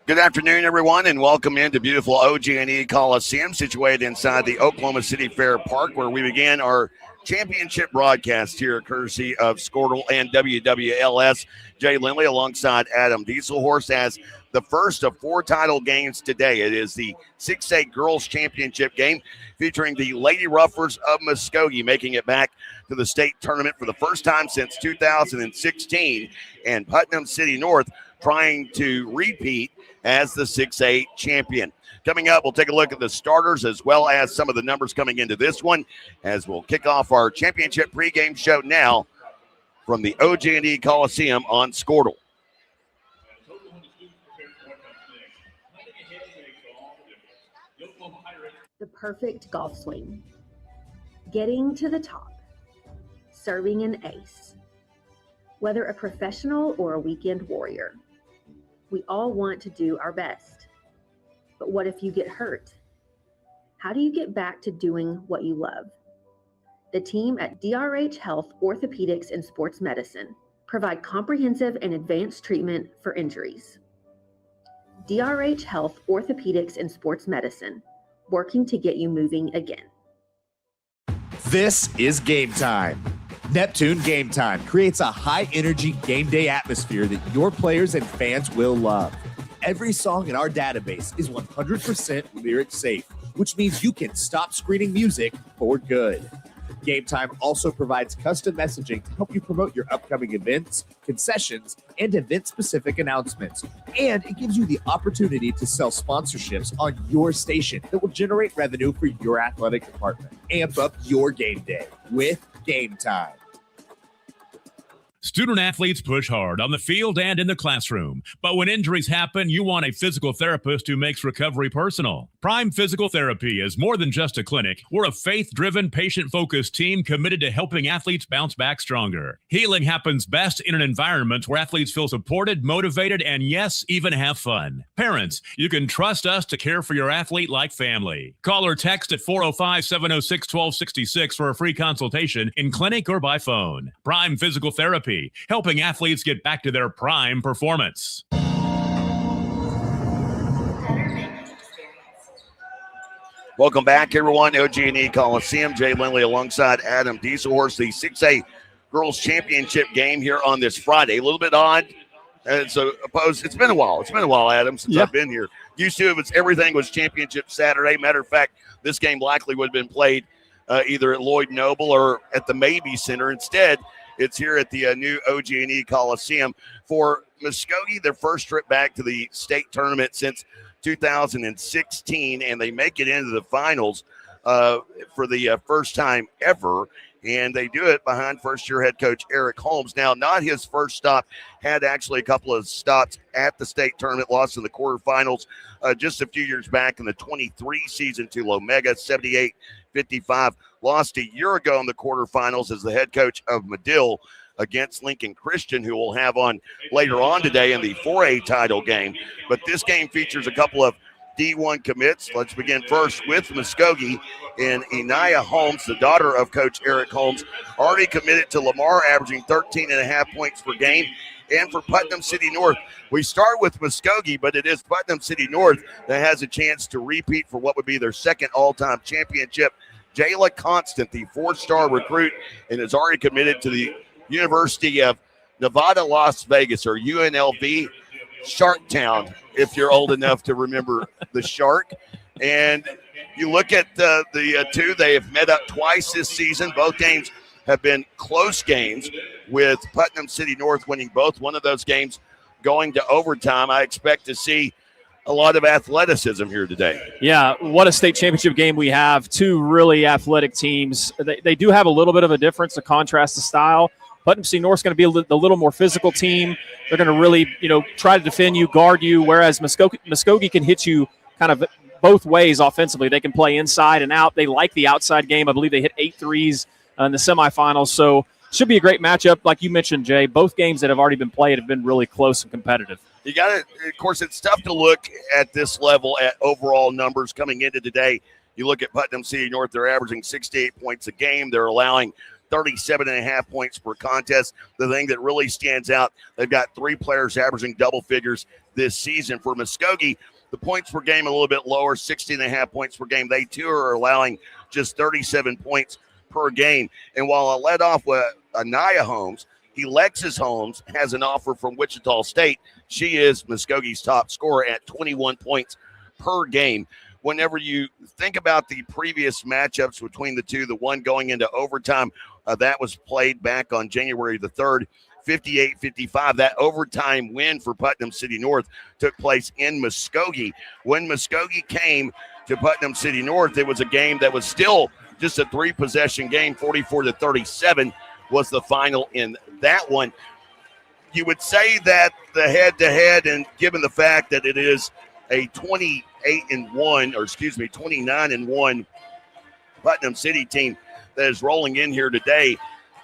Good afternoon, everyone, and welcome into beautiful OG&E Coliseum, situated inside the Oklahoma City Fair Park, where we began our championship broadcast here, courtesy of Squirtle and WWLS. Jay Lindley alongside Adam Dieselhorse as the first of 4 title games today. It is the 6A Girls Championship game featuring the Lady Ruffers of Muskogee, making it back to the state tournament for the first time since 2016, and Putnam City North trying to repeat as the 6A champion. Coming up, we'll take a look at the starters as well as some of the numbers coming into this one as we'll kick off our championship pregame show now from the OG&E Coliseum on Squirtle. The perfect golf swing. Getting to the top. Serving an ace. Whether a professional or a weekend warrior, we all want to do our best. But what if you get hurt? How do you get back to doing what you love? The team at DRH Health Orthopedics and Sports Medicine provide comprehensive and advanced treatment for injuries. DRH Health Orthopedics and Sports Medicine, working to get you moving again. This is Game Time. Neptune Game Time creates a high-energy game day atmosphere that your players and fans will love. Every song in our database is 100% lyric safe, which means you can stop screening music for good. Game Time also provides custom messaging to help you promote your upcoming events, concessions, and event-specific announcements. And it gives you the opportunity to sell sponsorships on your station that will generate revenue for your athletic department. Amp up your game day with Game Time. Student athletes push hard on the field and in the classroom. But when injuries happen, you want a physical therapist who makes recovery personal. Prime Physical Therapy is more than just a clinic. We're a faith-driven, patient-focused team committed to helping athletes bounce back stronger. Healing happens best in an environment where athletes feel supported, motivated, and yes, even have fun. Parents, you can trust us to care for your athlete like family. Call or text at 405-706-1266 for a free consultation in clinic or by phone. Prime Physical Therapy, helping athletes get back to their prime performance. Welcome back, everyone. OG&E Coliseum. Jay Lindley alongside Adam Dieselhorse. The 6A Girls Championship game here on this Friday. A little bit odd. It's been a while. It's been a while, Adam, since I've been here. Used to, everything was championship Saturday. Matter of fact, this game likely would have been played either at Lloyd Noble or at the Mabee Center. Instead, it's here at the new OG&E Coliseum for Muskogee, their first trip back to the state tournament since 2016, and they make it into the finals for the first time ever, and they do it behind first-year head coach Eric Holmes. Now, not his first stop, had actually a couple of stops at the state tournament, lost in the quarterfinals just a few years back in the 23 season to Lomega, 78-55. Lost a year ago in the quarterfinals as the head coach of Medill against Lincoln Christian, who we'll have on later on today in the 4A title game. But this game features a couple of D1 commits. Let's begin first with Muskogee and Eniah Holmes, the daughter of Coach Eric Holmes, already committed to Lamar, averaging 13.5 points per game. And for Putnam City North, we start with Muskogee, but it is Putnam City North that has a chance to repeat for what would be their second all-time championship. Jayla Constant, the 4-star recruit, and is already committed to the University of Nevada, Las Vegas, or UNLV, Sharktown, if you're old enough to remember the Shark. And you look at the two, they have met up twice this season. Both games have been close games, with Putnam City North winning both. One of those games going to overtime. I expect to see a lot of athleticism here today. Yeah, what a state championship game we have. Two really athletic teams. They do have a little bit of a difference, a contrast to style. Putnam City North's going to be a little more physical team. They're going to really, try to defend you, guard you, whereas Muskogee can hit you kind of both ways offensively. They can play inside and out. They like the outside game. I believe they hit 8 threes in the semifinals. So should be a great matchup. Like you mentioned, Jay, both games that have already been played have been really close and competitive. You got to, of course, it's tough to look at this level at overall numbers coming into today. You look at Putnam City North, they're averaging 68 points a game. They're allowing 37.5 points per contest. The thing that really stands out, they've got 3 players averaging double figures this season. For Muskogee, the points per game a little bit lower, 16.5 points per game. They too are allowing just 37 points per game. And while I led off with Anaya Holmes, Alexis Holmes has an offer from Wichita State. She is Muskogee's top scorer at 21 points per game. Whenever you think about the previous matchups between the two, the one going into overtime, that was played back on January the 3rd, 58-55. That overtime win for Putnam City North took place in Muskogee. When Muskogee came to Putnam City North, it was a game that was still just a 3-possession game. 44-37 was the final in that one. You would say that the head-to-head, and given the fact that it is a 29-1 Putnam City team that is rolling in here today,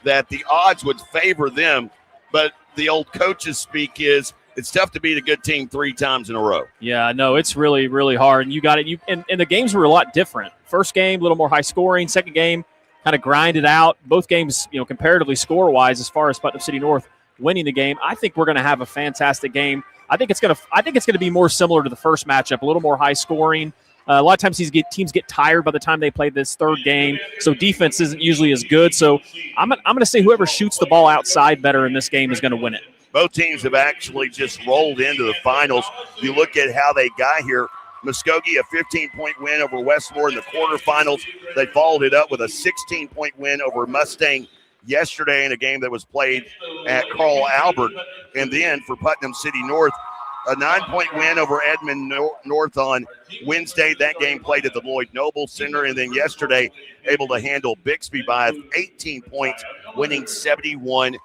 that the odds would favor them. But the old coaches speak is it's tough to beat a good team 3 times in a row. Yeah, no, it's really, really hard. And you got it. And the games were a lot different. First game, a little more high scoring. Second game, kind of grinded out. Both games, comparatively score-wise, as far as Putnam City North winning the game. I think we're going to have a fantastic game. I think it's going to be more similar to the first matchup, a little more high scoring. A lot of times teams get tired by the time they play this third game, so defense isn't usually as good. So I'm going to say whoever shoots the ball outside better in this game is going to win it. Both teams have actually just rolled into the finals. You look at how they got here. Muskogee, a 15-point win over Westmore in the quarterfinals. They followed it up with a 16-point win over Mustang yesterday in a game that was played at Carl Albert. And then for Putnam City North, a 9-point win over Edmond North on Wednesday. That game played at the Lloyd Noble Center. And then yesterday, able to handle Bixby by 18 points, winning 71-53.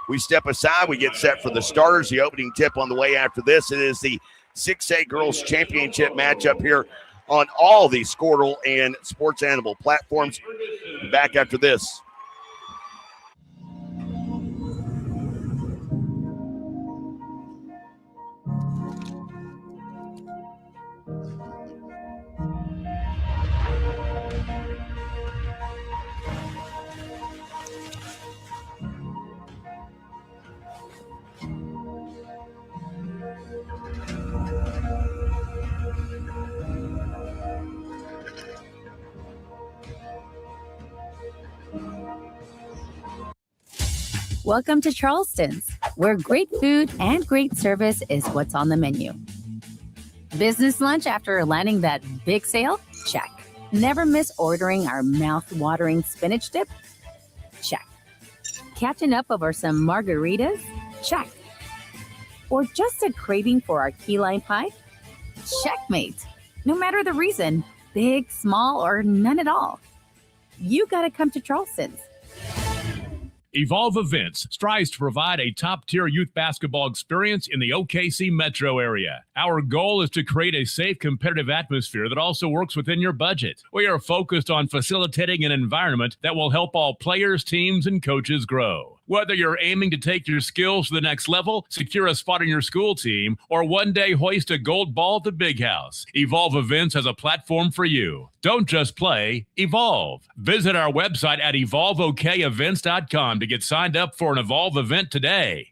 We step aside. We get set for the starters. The opening tip on the way after this. It is the 6A Girls Championship matchup here on all the Squirtle and Sports Animal platforms. Back after this. Welcome to Charleston's, where great food and great service is what's on the menu. Business lunch after landing that big sale? Check. Never miss ordering our mouth-watering spinach dip? Check. Catching up over some margaritas? Check. Or just a craving for our key lime pie? Checkmate. No matter the reason, big, small, or none at all, you gotta come to Charleston's. Evolve Events strives to provide a top-tier youth basketball experience in the OKC metro area. Our goal is to create a safe, competitive atmosphere that also works within your budget. We are focused on facilitating an environment that will help all players, teams, and coaches grow. Whether you're aiming to take your skills to the next level, secure a spot on your school team, or one day hoist a gold ball at the big house, Evolve Events has a platform for you. Don't just play, evolve. Visit our website at evolveokevents.com to get signed up for an Evolve event today.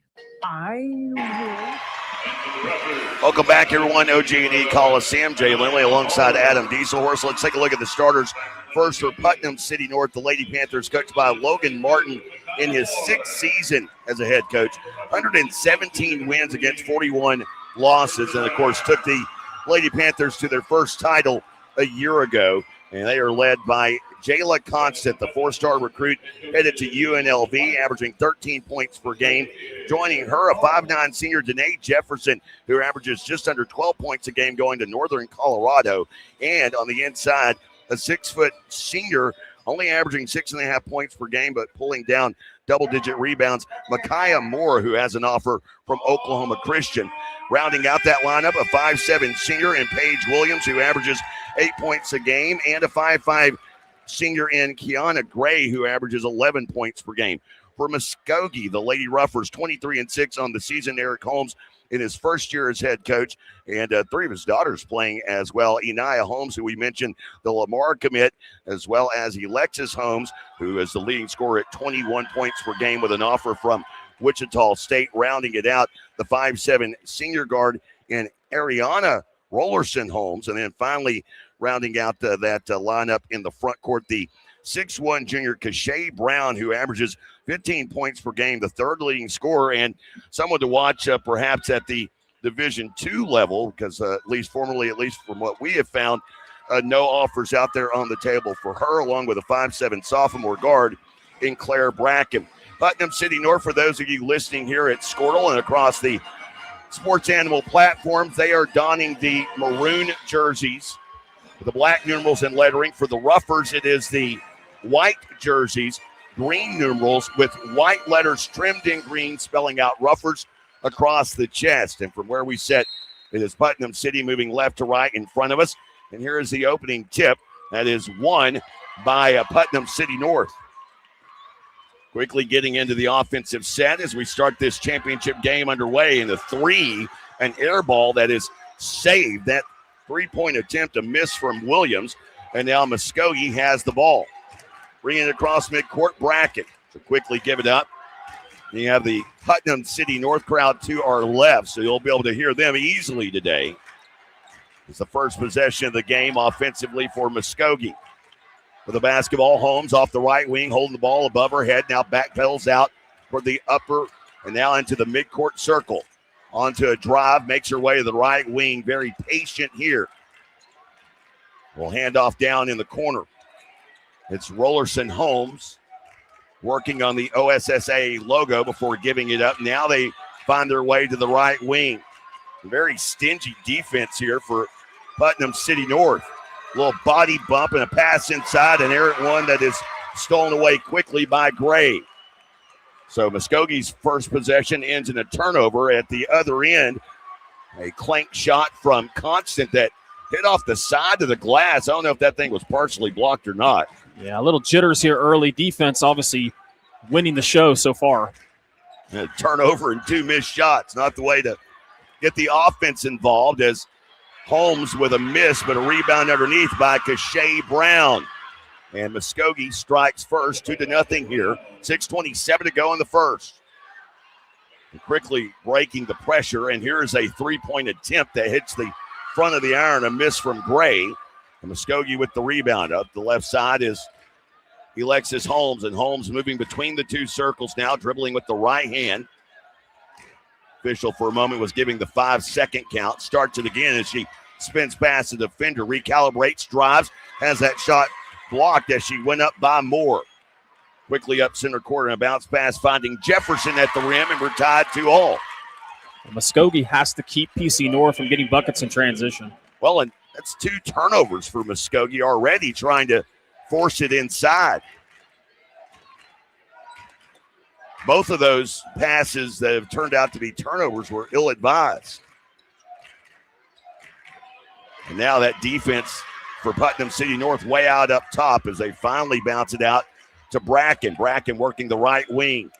Welcome back, everyone. OG&E Coliseum. Jay Lindley alongside Adam Dieselhorse. Let's take a look at the starters. First for Putnam City North, the Lady Panthers, coached by Logan Martin in his 6th season as a head coach. 117 wins against 41 losses, and, of course, took the Lady Panthers to their first title a year ago. And they are led by Jayla Constant, the 4-star recruit, headed to UNLV, averaging 13 points per game. Joining her, a 5'9" senior, Danae Jefferson, who averages just under 12 points a game, going to Northern Colorado. And on the inside, a 6-foot senior, only averaging 6.5 points per game, but pulling down double-digit rebounds, Micaiah Moore, who has an offer from Oklahoma Christian. Rounding out that lineup, a 5'7" senior in Paige Williams, who averages 8 points a game, and a 5'5" senior in Kiana Gray, who averages 11 points per game. for Muskogee. The Lady Ruffers 23-6 on the season. Eric Holmes in his first year as head coach, and 3 of his daughters playing as well. Enia Holmes, who we mentioned, the Lamar commit, as well as Alexis Holmes, who is the leading scorer at 21 points per game with an offer from Wichita State. Rounding it out, the 5'7" senior guard in Ariana Rollerson Holmes. And then finally rounding out that lineup in the front court, the 6'1" junior Kashay Brown, who averages 15 points per game, the 3rd leading scorer, and someone to watch perhaps at the Division II level, because at least formerly, at least from what we have found, no offers out there on the table for her, along with a 5'7" sophomore guard in Claire Bracken. Putnam City North, for those of you listening here at Squirtle and across the Sports Animal platforms, they are donning the maroon jerseys with the black numerals and lettering. For the Ruffers, it is the white jerseys, green numerals with white letters trimmed in green, spelling out Ruffers across the chest. And from where we sit, it is Putnam City moving left to right in front of us. And here is the opening tip that is won by Putnam City North. Quickly getting into the offensive set as we start this championship game underway. In the 3, an air ball that is saved. That 3-point attempt, a miss from Williams. And now Muskogee has the ball. Bringing it across midcourt, Bracken to quickly give it up. And you have the Putnam City North crowd to our left, so you'll be able to hear them easily today. It's the first possession of the game offensively for Muskogee. With the basketball, Holmes off the right wing, holding the ball above her head. Now backpedals out for the upper and now into the midcourt circle. Onto a drive, makes her way to the right wing. Very patient here. We'll hand off down in the corner. It's Rollerson Holmes working on the OSSA logo before giving it up. Now they find their way to the right wing. Very stingy defense here for Putnam City North. A little body bump and a pass inside, an errant one that is stolen away quickly by Gray. So Muskogee's first possession ends in a turnover. At the other end, a clank shot from Constant that hit off the side of the glass. I don't know if that thing was partially blocked or not. Yeah, a little jitters here early. Defense obviously winning the show so far. A turnover and 2 missed shots. Not the way to get the offense involved, as Holmes with a miss, but a rebound underneath by Kashay Brown. And Muskogee strikes first, 2-0 here. 6:27 to go in the first. And quickly breaking the pressure, and here is a 3-point attempt that hits the front of the iron, a miss from Gray. And Muskogee with the rebound. Up the left side is Alexis Holmes, and Holmes moving between the 2 circles now, dribbling with the right hand. Official for a moment was giving the 5-second count. Starts it again as she spins past the defender, recalibrates, drives, has that shot blocked as she went up by Moore. Quickly up center court and a bounce pass, finding Jefferson at the rim, and we're tied 2-all. Muskogee has to keep PC North from getting buckets in transition. Well, and that's 2 turnovers for Muskogee already, trying to force it inside. Both of those passes that have turned out to be turnovers were ill-advised. And now that defense for Putnam City North way out up top as they finally bounce it out to Bracken. Bracken working the right wing.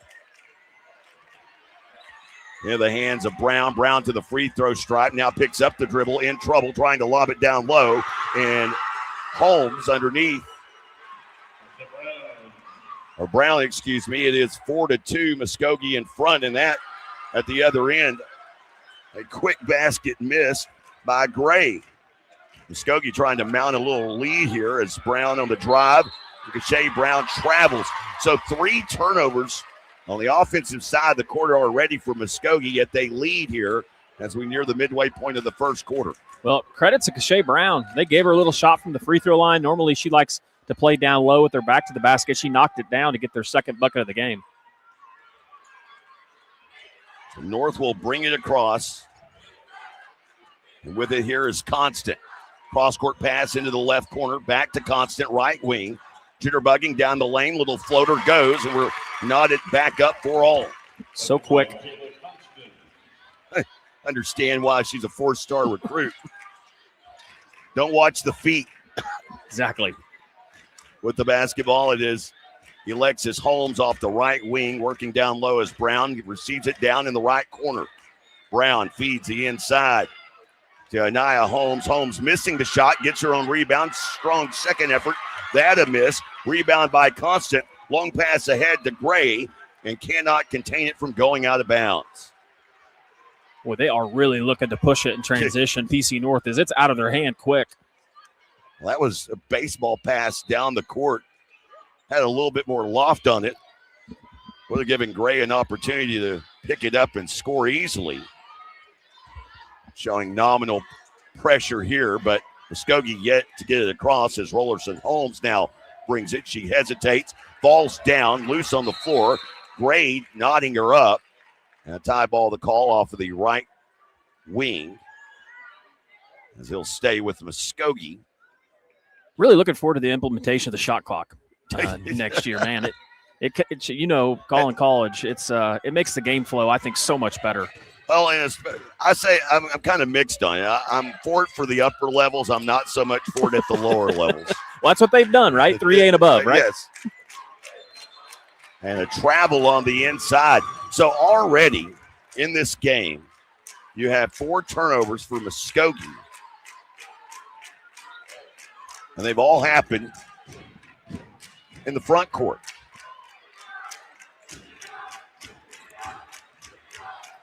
In the hands of Brown. Brown to the free throw stripe. Now picks up the dribble, in trouble, trying to lob it down low. And Holmes underneath. Or Brown, excuse me. It is 4-2, Muskogee in front, and that at the other end, a quick basket miss by Gray. Muskogee trying to mount a little lead here as Brown on the drive. Kashay Brown travels. So 3 turnovers on the offensive side of the court already for Muskogee, yet they lead here as we near the midway point of the first quarter. Well, credit to Kashay Brown. They gave her a little shot from the free throw line. Normally she likes to play down low with her back to the basket. She knocked it down to get their second bucket of the game. North will bring it across. And with it here is Constant. Cross-court pass into the left corner. Back to Constant, right wing. Jitterbugging down the lane. Little floater goes, and we're knotted back up for all. So quick. Understand why she's a 4-star recruit. Don't watch the feet. Exactly. With the basketball, it is Alexis Holmes off the right wing, working down low as Brown receives it down in the right corner. Brown feeds the inside to Anaya Holmes. Holmes missing the shot, gets her own rebound. Strong second effort. That a miss. Rebound by Constant. Long pass ahead to Gray and cannot contain it from going out of bounds. Boy, they are really looking to push it in transition. PC North it's out of their hand quick. Well, that was a baseball pass down the court. Had a little bit more loft on it. Would have given Gray an opportunity to pick it up and score easily. Showing nominal pressure here, but Muskogee yet to get it across as Rollerson Holmes now brings it. She hesitates, falls down, loose on the floor. Gray nodding her up. And a tie ball to call off of the right wing as he'll stay with Muskogee. Really looking forward to the implementation of the shot clock next year, man. It you know, calling college, it makes the game flow, I think, so much better. Well, and I'm kind of mixed on it. I'm for it for the upper levels. I'm not so much for it at the lower levels. Well, that's what they've done, right? 3A and above, right? Yes. And a travel on the inside. So already in this game, you have 4 turnovers for Muskogee. And they've all happened in the front court.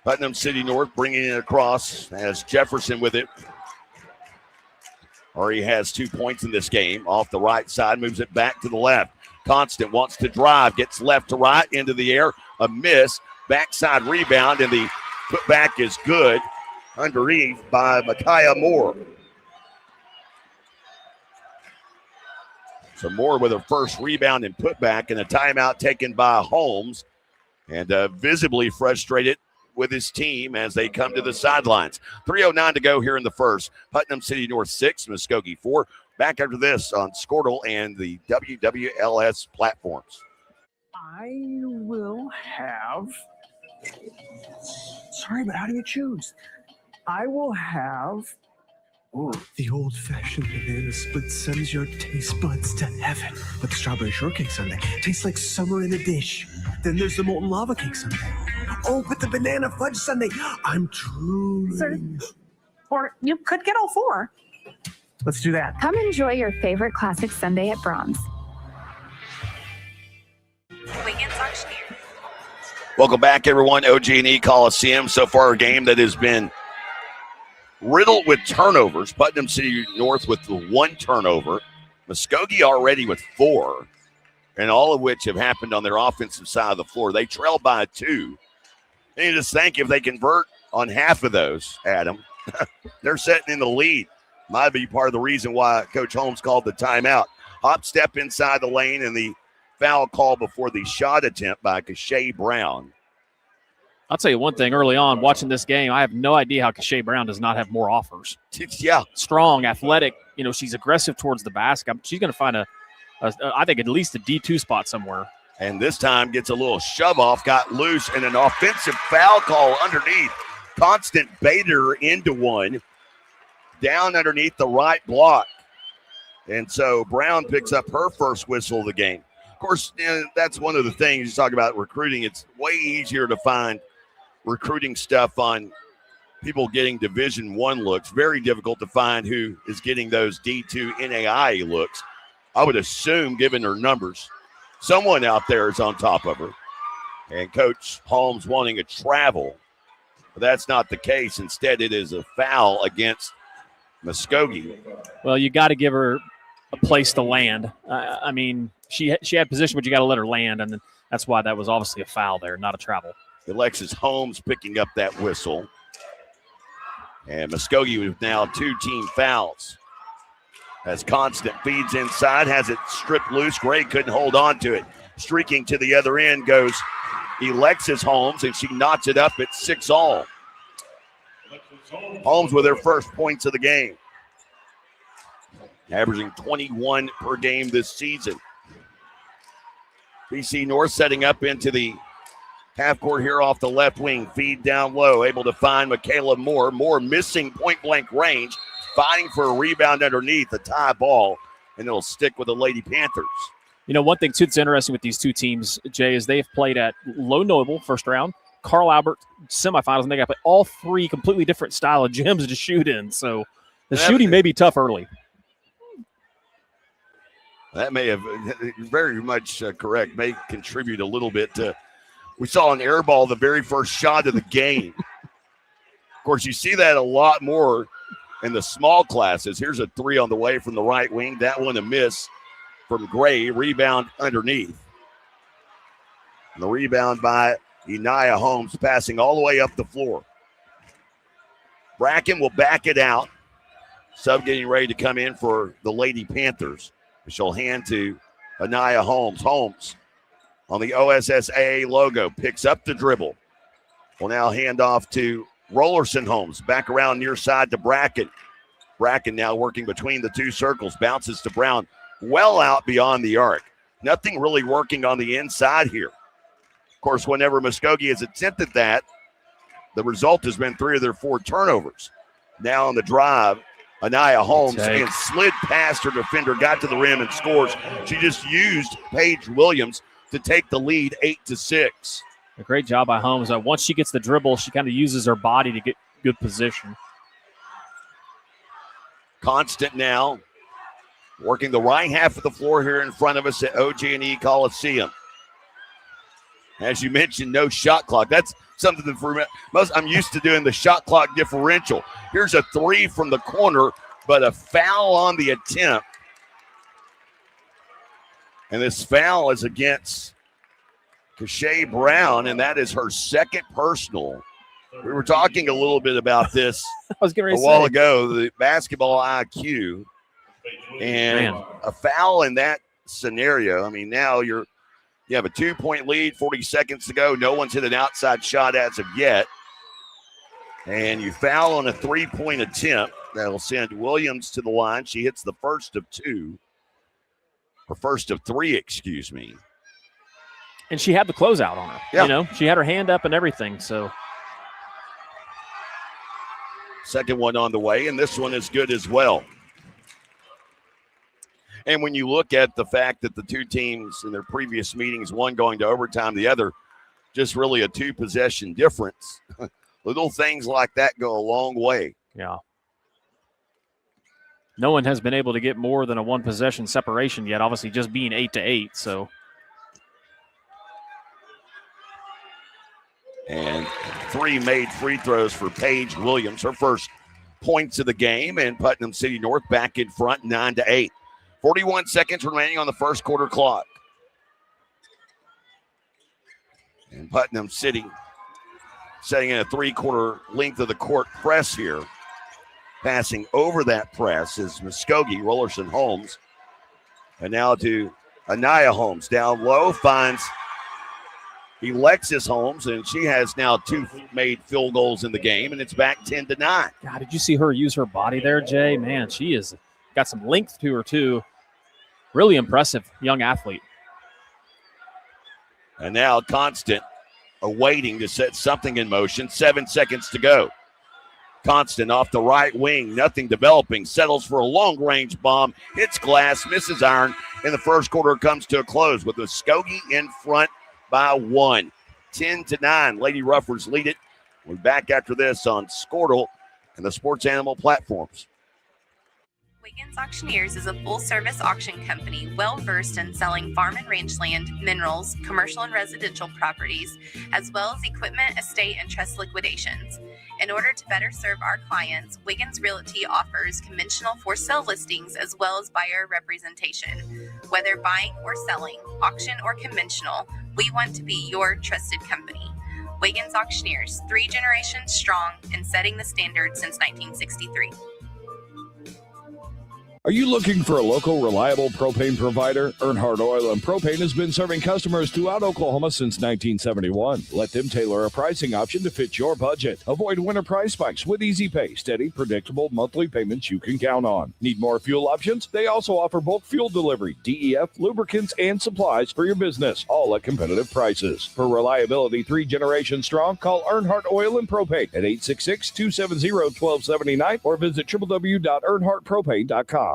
Putnam City North bringing it across as Jefferson with it. Already has 2 points in this game. Off the right side, moves it back to the left. Constant wants to drive, gets left to right, into the air. A miss, backside rebound, and the putback is good underneath by Micaiah Moore. So Moore with her first rebound and putback, and a timeout taken by Holmes. And visibly frustrated with his team as they come to the sidelines. 3:09 to go here in the first. Putnam City North 6, Muskogee 4. Back after this on Squirtle and the WWLS platforms. I will have. Sorry, but how do you choose? I will have. Ooh. The old-fashioned banana split sends your taste buds to heaven. But the strawberry shortcake sundae tastes like summer in a dish. Then there's the molten lava cake sundae. Oh, but the banana fudge sundae, I'm drooling. Or you could get all 4. Let's do that. Come enjoy your favorite classic sundae at Brahms. Wiggins auctioneer. Welcome back, everyone. OG&E Coliseum. So far, a game that has been riddled with turnovers. Putnam City North with the 1 turnover. Muskogee already with 4, and all of which have happened on their offensive side of the floor. They trail by 2. And you just think if they convert on half of those, Adam, they're setting in the lead. Might be part of the reason why Coach Holmes called the timeout. Hop step inside the lane and the foul call before the shot attempt by Kashay Brown. I'll tell you one thing early on, watching this game, I have no idea how Kashay Brown does not have more offers. Yeah. Strong, athletic. You know, she's aggressive towards the basket. She's going to find I think at least a D2 spot somewhere. And this time gets a little shove off, got loose, and an offensive foul call underneath. Constant baited her into one, down underneath the right block. And so Brown picks up her first whistle of the game. Of course, that's one of the things you talk about recruiting. It's way easier to find recruiting stuff on people getting Division I looks. Very difficult to find who is getting those D2 NAIA looks. I would assume, given her numbers, someone out there is on top of her. And Coach Holmes wanting a travel. But that's not the case. Instead, it is a foul against Muskogee. Well, you got to give her a place to land. I mean, she had position, but you got to let her land, and that's why that was obviously a foul there, not a travel. Alexis Holmes picking up that whistle. And Muskogee with now 2 team fouls. As Constant feeds inside, has it stripped loose. Gray couldn't hold on to it. Streaking to the other end goes Alexis Holmes, and she knots it up at 6-all. Holmes with her first points of the game. Averaging 21 per game this season. BC North setting up into the half court here off the left wing. Feed down low, able to find Michaela Moore. Moore missing point-blank range, fighting for a rebound underneath, a tie ball, and it'll stick with the Lady Panthers. One thing, too, that's interesting with these two teams, Jay, is they've played at Low Noble, first round, Carl Albert, semifinals, and they got to play all three completely different style of gyms to shoot in. So the shooting may be tough early. That may have very much correct, may contribute a little bit to. We saw an air ball the very first shot of the game. Of course, you see that a lot more in the small classes. Here's a three on the way from the right wing. That one a miss from Gray. Rebound underneath. And the rebound by Eniah Holmes, passing all the way up the floor. Bracken will back it out. Sub getting ready to come in for the Lady Panthers. She'll hand to Eniah Holmes. Holmes on the OSSAA logo picks up the dribble. Will now hand off to Rollerson Holmes. Back around near side to Bracken. Bracken now working between the two circles. Bounces to Brown. Well out beyond the arc. Nothing really working on the inside here. Of course, whenever Muskogee has attempted that, the result has been 3 of their 4 turnovers. Now on the drive, Eniah Holmes and slid past her defender, got to the rim and scores. She just used Paige Williams to take the lead 8-6. A great job by Holmes. Once she gets the dribble, she kind of uses her body to get good position. Constant now, working the right half of the floor here in front of us at OG&E Coliseum. As you mentioned, no shot clock. That's something that for most I'm used to doing, the shot clock differential. Here's a three from the corner, but a foul on the attempt. And this foul is against Kashay Brown, and that is her second personal. We were talking a little bit about this a while ago, the basketball IQ. And a foul in that scenario, I mean, now you have a 2-point lead, 40 seconds to go. No one's hit an outside shot as of yet. And you foul on a 3-point attempt. That'll send Williams to the line. She hits the first of 2. Or first of 3, excuse me. And she had the closeout on her. Yeah. She had her hand up and everything. So second one on the way, and this one is good as well. And when you look at the fact that the two teams in their previous meetings, one going to overtime, the other just really a 2-possession difference, little things like that go a long way. Yeah. No one has been able to get more than a 1-possession separation yet, obviously just being 8-8, so. And 3 made free throws for Paige Williams, her first points of the game, and Putnam City North back in front 9-8. 41 seconds remaining on the first quarter clock. And Putnam City setting in a 3-quarter length of the court press here. Passing over that press is Muskogee, Rollerson Holmes. And now to Eniah Holmes. Down low, finds Alexis Holmes, and she has now 2 made field goals in the game, and it's back 10-9. God, did you see her use her body there, Jay? Man, she has got some length to her, too. Really impressive young athlete. And now Constant awaiting to set something in motion. 7 seconds to go. Constant off the right wing, nothing developing, settles for a long-range bomb, hits glass, misses iron, and the first quarter comes to a close with Muskogee in front by 1. 10-9. Lady Ruffers lead it. We're back after this on Squirtle and the Sports Animal platforms. Wiggins Auctioneers is a full-service auction company well-versed in selling farm and range land, minerals, commercial and residential properties, as well as equipment, estate, and trust liquidations. In order to better serve our clients, Wiggins Realty offers conventional for-sale listings as well as buyer representation. Whether buying or selling, auction or conventional, we want to be your trusted company. Wiggins Auctioneers, 3 generations strong and setting the standard since 1963. Are you looking for a local, reliable propane provider? Earnhardt Oil and Propane has been serving customers throughout Oklahoma since 1971. Let them tailor a pricing option to fit your budget. Avoid winter price spikes with easy pay, steady, predictable monthly payments you can count on. Need more fuel options? They also offer bulk fuel delivery, DEF, lubricants, and supplies for your business, all at competitive prices. For reliability 3 generations strong, call Earnhardt Oil and Propane at 866-270-1279 or visit www.earnhardtpropane.com.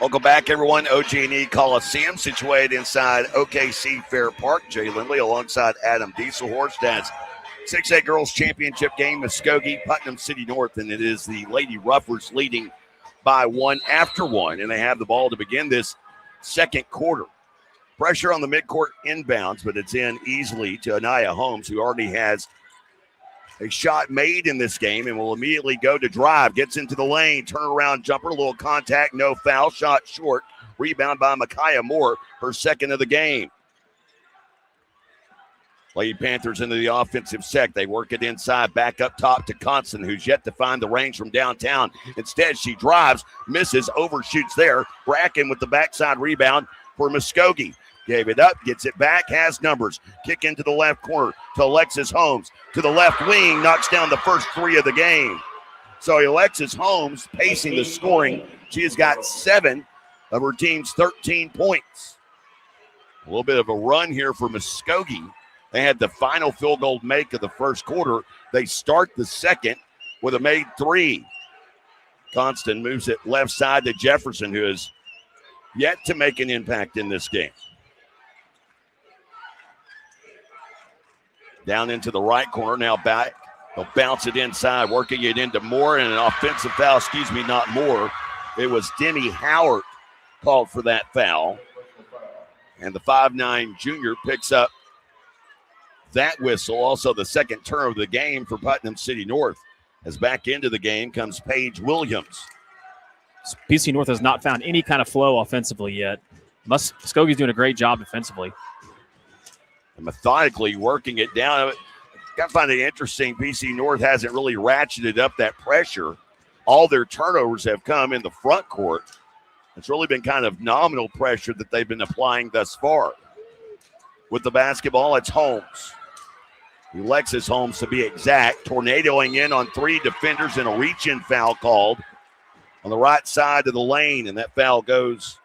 Welcome back, everyone. OG&E Coliseum, situated inside OKC Fair Park. Jay Lindley alongside Adam Dieselhorst as 6A Girls Championship game, Muskogee, Putnam City North, and it is the Lady Ruffers leading by 1 after 1, and they have the ball to begin this second quarter. Pressure on the midcourt inbounds, but it's in easily to Anaya Holmes, who already has a shot made in this game and will immediately go to drive. Gets into the lane, turnaround jumper, a little contact, no foul, shot short. Rebound by Micaiah Moore, her second of the game. Lady Panthers into the offensive set. They work it inside, back up top to Constant, who's yet to find the range from downtown. Instead, she drives, misses, overshoots there. Bracken with the backside rebound for Muskogee. Gave it up, gets it back, has numbers. Kick into the left corner to Alexis Holmes. To the left wing, knocks down the first 3 of the game. So Alexis Holmes pacing the scoring. She has got 7 of her team's 13 points. A little bit of a run here for Muskogee. They had the final field goal make of the first quarter. They start the second with a made 3. Constant moves it left side to Jefferson, who has yet to make an impact in this game. Down into the right corner, now back. They'll bounce it inside, working it into Moore, and an offensive foul, not Moore. It was Demi Howard called for that foul. And the 5'9" junior picks up that whistle. Also the second turn of the game for Putnam City North. As back into the game comes Paige Williams. PC North has not found any kind of flow offensively yet. Muskogee's doing a great job defensively. And methodically working it down. I find it interesting. PC North hasn't really ratcheted up that pressure. All their turnovers have come in the front court. It's really been kind of nominal pressure that they've been applying thus far. With the basketball, it's Holmes. Alexis Holmes, to be exact, tornadoing in on 3 defenders and a reach-in foul called on the right side of the lane, and that foul goes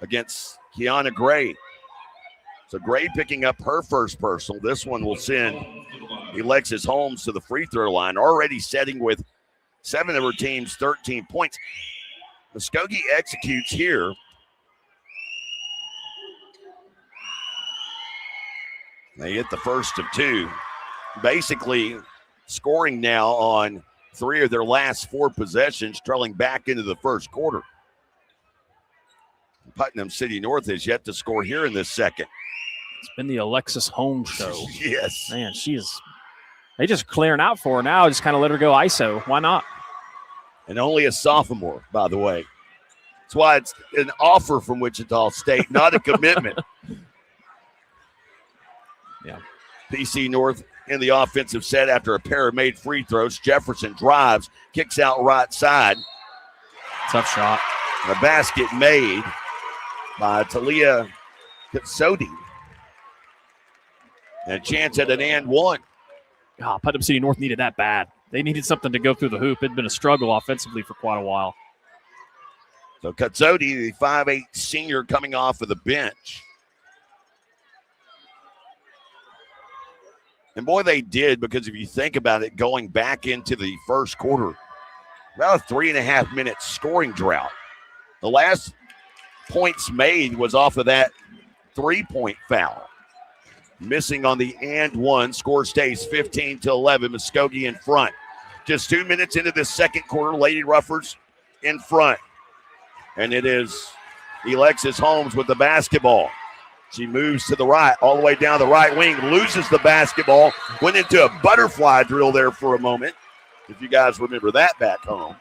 against Kiana Gray. So Gray picking up her first personal. This one will send Alexis Holmes to the free throw line, already setting with 7 of her team's 13 points. Muskogee executes here. They hit the first of 2. Basically scoring now on 3 of their last 4 possessions, trailing back into the first quarter. Putnam City North has yet to score here in this second. It's been the Alexis Holmes show. Yes. Man, they just clearing out for her now. Just kind of let her go ISO. Why not? And only a sophomore, by the way. That's why it's an offer from Wichita State, not a commitment. Yeah. PC North in the offensive set after a pair of made free throws. Jefferson drives, kicks out right side. Tough shot. And a basket made by Talia Katsodi. And a chance at an and one. God, Putnam City North needed that bad. They needed something to go through the hoop. It'd been a struggle offensively for quite a while. So Katsodi, the 5'8" senior coming off of the bench. And boy, they did, because if you think about it, going back into the first quarter, about a 3.5 minute scoring drought. The last points made was off of that 3-point foul. Missing on the and one. Score stays 15-11. Muskogee in front. Just 2 minutes into the second quarter, Lady Ruffers in front. And it is Alexis Holmes with the basketball. She moves to the right, all the way down the right wing, loses the basketball, went into a butterfly drill there for a moment, if you guys remember that back home.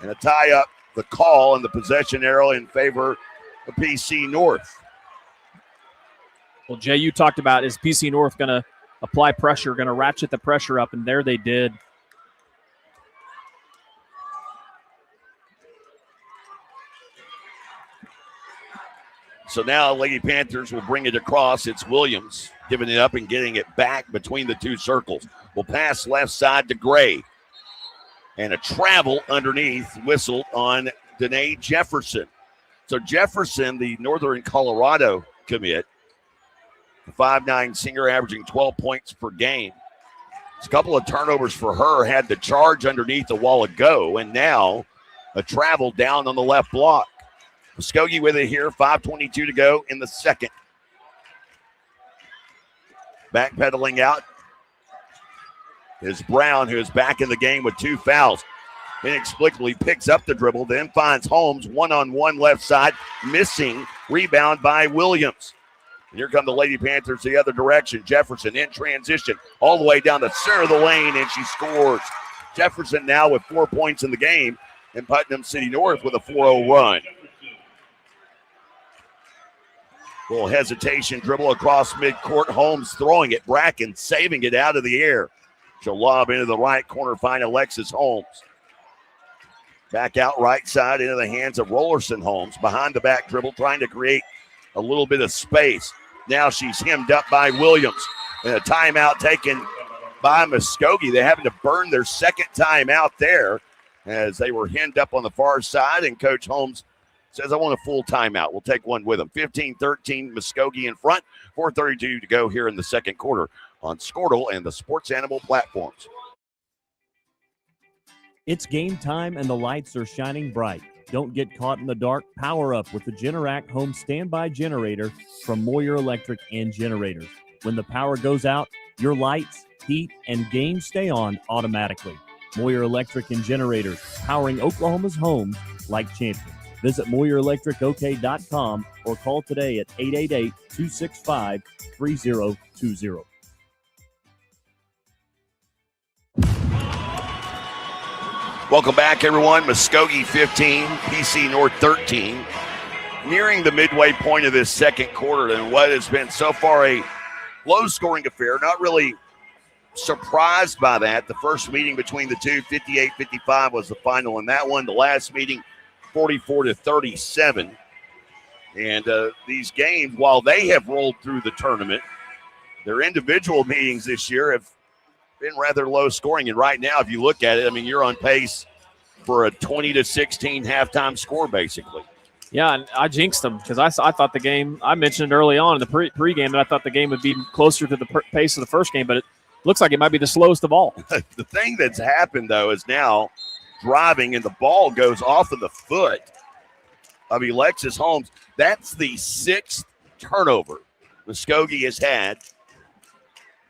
And a tie up the call and the possession arrow in favor of PC North. Well, Jay, you talked about, is PC North going to apply pressure, going to ratchet the pressure up, and there they did. So now Lady Panthers will bring it across. It's Williams giving it up and getting it back between the 2 circles. Will pass left side to Gray. And a travel underneath whistled on Danae Jefferson. So Jefferson, the Northern Colorado commit, 5'9" senior averaging 12 points per game. It's a couple of turnovers for her, had the charge underneath a while ago, and now A travel down on the left block. Muskogee with it here, 5:22 to go in the second. Backpedaling out is Brown, who is back in the game with 2 fouls. Inexplicably picks up the dribble, then finds Holmes one-on-one left side, missing. Rebound by Williams. And here come the Lady Panthers the other direction. Jefferson in transition all the way down the center of the lane, and she scores. Jefferson now with 4 points in the game, and Putnam City North with a 4-0 run. Little hesitation, dribble across midcourt. Holmes throwing it. Bracken saving it out of the air. She'll lob into the right corner, find Alexis Holmes. Back out right side into the hands of Rollerson Holmes. Behind the back dribble, trying to create a little bit of space. Now she's hemmed up by Williams. And a timeout taken by Muskogee. They're having to burn their second timeout there as they were hemmed up on the far side. And Coach Holmes says, I want a full timeout. We'll take one with him. 15-13, Muskogee in front. 4:32 to go here in the second quarter on Squirtle and the Sports Animal platforms. It's game time and the lights are shining bright. Don't get caught in the dark. Power up with the Generac Home Standby Generator from Moyer Electric and Generators. When the power goes out, your lights, heat, and games stay on automatically. Moyer Electric and Generators, powering Oklahoma's homes like champions. Visit MoyerElectricOK.com or call today at 888-265-3020. Welcome back, everyone. Muskogee 15, PC North 13. Nearing the midway point of this second quarter and what has been so far a low-scoring affair. Not really surprised by that. The first meeting between the two, 58-55 was the final in that one. The last meeting, 44-37. And these games, while they have rolled through the tournament, their individual meetings this year have been rather low scoring. And right now, if you look at it, I mean, you're on pace for a 20-16 halftime score, basically. Yeah, and I jinxed them because I thought the game, I mentioned early on in the pregame that I thought the game would be closer to the pace of the first game, but it looks like it might be the slowest of all. The thing that's happened, though, is now driving and the ball goes off of the foot of Alexis Holmes. That's the 6th turnover Muskogee has had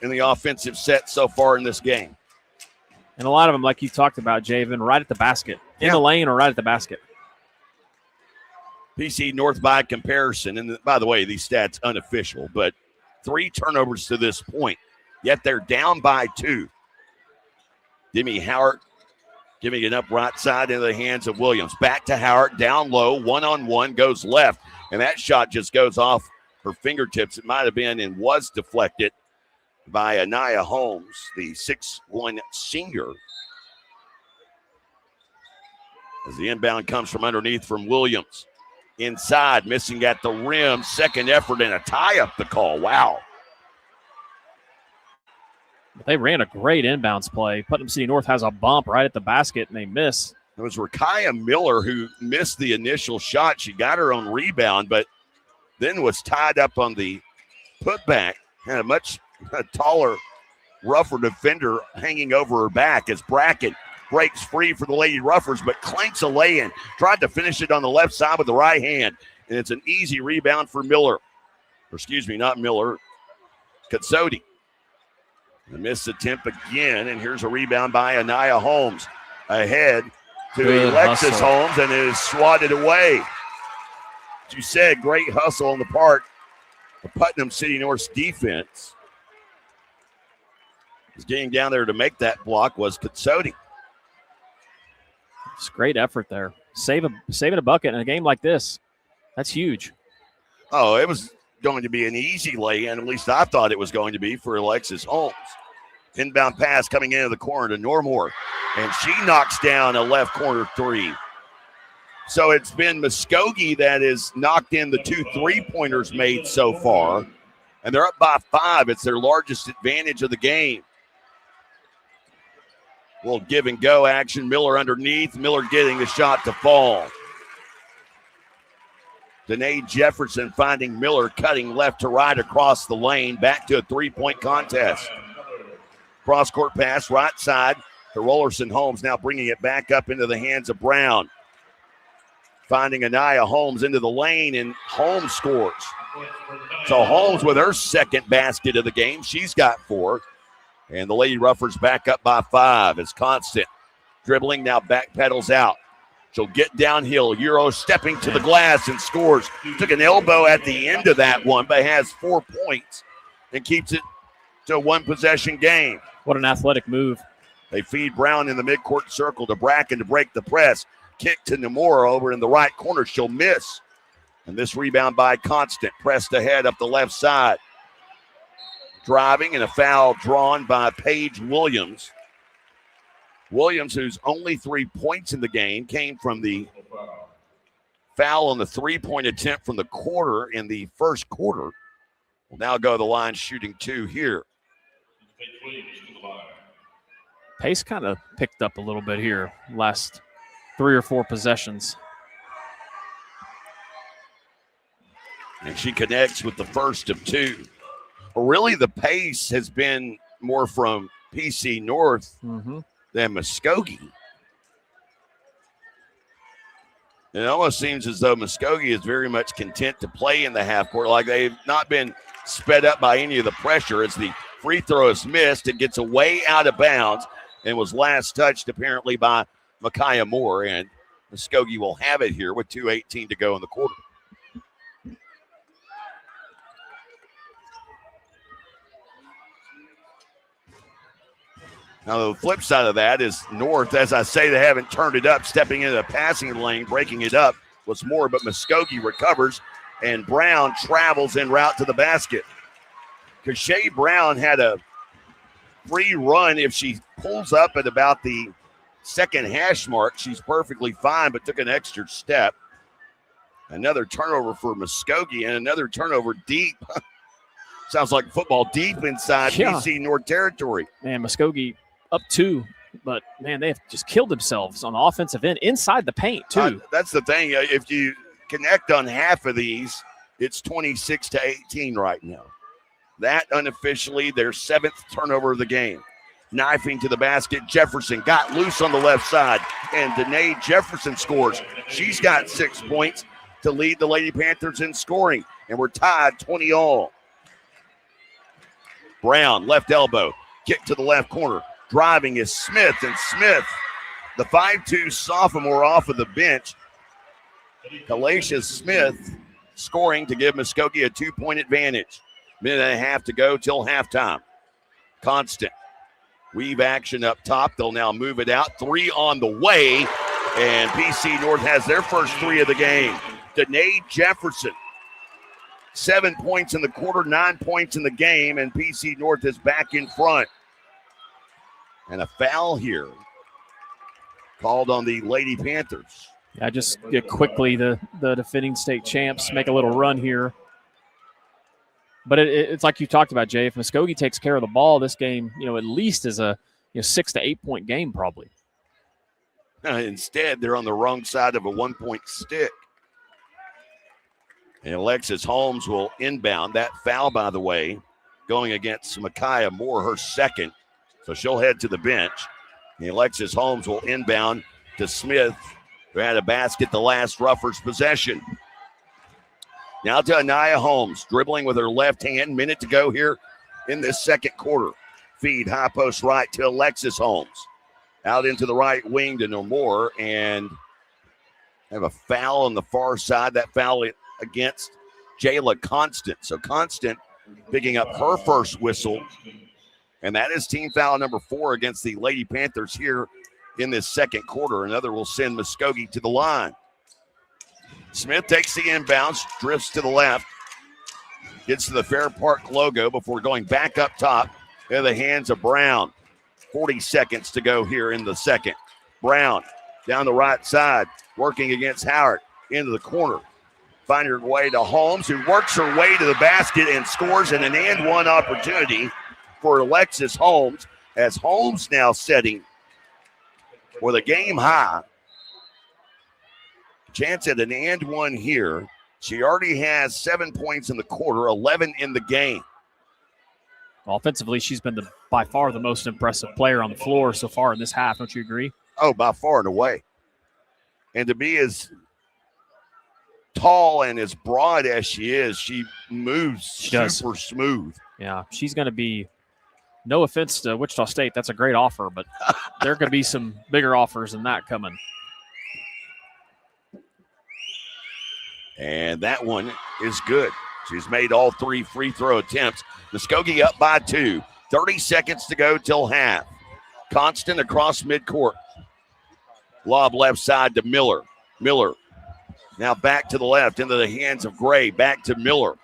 in the offensive set so far in this game. And a lot of them, like you talked about, Javen, right at the basket. In the lane or right at the basket. PC North by comparison, and by the way, these stats unofficial, but 3 turnovers to this point, yet they're down by 2. Demi Howard giving it up right side into the hands of Williams. Back to Howard, down low, one-on-one, goes left, and that shot just goes off her fingertips. It might have been and was deflected by Anaya Holmes, the 6'1" senior. As the inbound comes from underneath from Williams. Inside, missing at the rim. Second effort and a tie up the call. Wow. They ran a great inbounds play. Putnam City North has a bump right at the basket, and they miss. It was Rakaya Miller who missed the initial shot. She got her own rebound, but then was tied up on the putback. Had a much taller, rougher defender hanging over her back as Bracken breaks free for the Lady Ruffers, but clanks a lay-in. Tried to finish it on the left side with the right hand, and it's an easy rebound for Miller. Or excuse me, not Miller, Katsodi. A missed attempt again, and here's a rebound by Anaya Holmes. Ahead to Good Alexis hustle. Holmes, and it is swatted away. As you said, great hustle on the part of Putnam City North's defense. Getting down there to make that block was Katsodi. It's great effort there. Saving a bucket in a game like this. That's huge. Oh, it was going to be an easy lay-in. At least I thought it was going to be for Alexis Holmes. Inbound pass coming into the corner to Normore. And she knocks down a left corner 3. So it's been Muskogee that has knocked in the 2 3-pointers made so far. And they're up by 5. It's their largest advantage of the game. Little give and go action. Miller underneath. Miller getting the shot to fall. Danae Jefferson finding Miller cutting left to right across the lane. Back to a 3-point contest. Cross-court pass right side to Rollerson Holmes. Now bringing it back up into the hands of Brown. finding Anaya Holmes into the lane, and Holmes scores. So Holmes with her second basket of the game. She's got 4. And the Lady Ruffers back up by 5 as Constant dribbling, now backpedals out. She'll get downhill. Euro stepping to the glass and scores. Took an elbow at the end of that one, but has 4 points and keeps it to a 1-possession game. What an athletic move. They feed Brown in the midcourt circle to Bracken to break the press. Kick to Namora over in the right corner. She'll miss. And this rebound by Constant. Pressed ahead up the left side. Driving, and a foul drawn by Paige Williams. Williams, whose only 3 points in the game came from the foul on the 3-point attempt from the quarter in the first quarter, will now go to the line shooting 2 here. Pace kind of picked up a little bit here last 3 or 4 possessions. And she connects with the first of 2. But really, the pace has been more from PC North than Muskogee. It almost seems as though Muskogee is very much content to play in the half court, like they've not been sped up by any of the pressure. As the free throw is missed, it gets away out of bounds and was last touched apparently by Micaiah Moore. And Muskogee will have it here with 2:18 to go in the quarter. Now, the flip side of that is North, as I say, they haven't turned it up, stepping into the passing lane, breaking it up was more, but Muskogee recovers, and Brown travels en route to the basket. Kashay Brown had a free run. If she pulls up at about the second hash mark, she's perfectly fine, but took an extra step. Another turnover for Muskogee, and another turnover deep. Sounds like football, deep inside PC North territory. Man, Muskogee up 2, but man, they have just killed themselves on the offensive end inside the paint too. That's the thing. If you connect on half of these, it's 26-18 right now. That unofficially their 7th turnover of the game. Knifing to the basket, Jefferson got loose on the left side, and Danae Jefferson scores. She's got 6 points to lead the Lady Panthers in scoring, and we're tied 20-all. Brown, left elbow, kick to the left corner. Driving is Smith, and Smith, the 5'2 sophomore off of the bench. Kalacia Smith scoring to give Muskogee a 2-point advantage. Minute and a half to go till halftime. Constant. Weave action up top. They'll now move it out. 3 on the way, and PC North has their first 3 of the game. Danae Jefferson, 7 points in the quarter, 9 points in the game, and PC North is back in front. And a foul here called on the Lady Panthers. Yeah, just get quickly the defending state champs make a little run here. But it's like you talked about, Jay. If Muskogee takes care of the ball, this game, at least is a 6 to 8 point game probably. Instead, they're on the wrong side of a 1-point stick. And Alexis Holmes will inbound. That foul, by the way, going against Micaiah Moore, her second. So she'll head to the bench. And Alexis Holmes will inbound to Smith, who had a basket the last Ruffers possession. Now to Anaya Holmes, dribbling with her left hand. Minute to go here in this second quarter. Feed high post right to Alexis Holmes. Out into the right wing to Namor, and have a foul on the far side. That foul against Jayla Constant. So Constant picking up her first whistle. And that is team foul number 4 against the Lady Panthers here in this second quarter. Another will send Muskogee to the line. Smith takes the inbounds, drifts to the left, gets to the Fair Park logo before going back up top in the hands of Brown. 40 seconds to go here in the second. Brown down the right side, working against Howard into the corner. Finding her way to Holmes, who works her way to the basket and scores in an and one opportunity for Alexis Holmes, as Holmes now setting for the game high. Chance at an and one here. She already has 7 points in the quarter, 11 in the game. Offensively, she's been by far the most impressive player on the floor so far in this half. Don't you agree? Oh, by far and away. And to be as tall and as broad as she is, she moves super smooth. Yeah, she's going to be, no offense to Wichita State, that's a great offer, but there are going to be some bigger offers than that coming. And that one is good. She's made all 3 free throw attempts. Muskogee up by 2. 30 seconds to go till half. Constant across midcourt. Lob left side to Miller. Miller now back to the left into the hands of Gray. Back to Miller.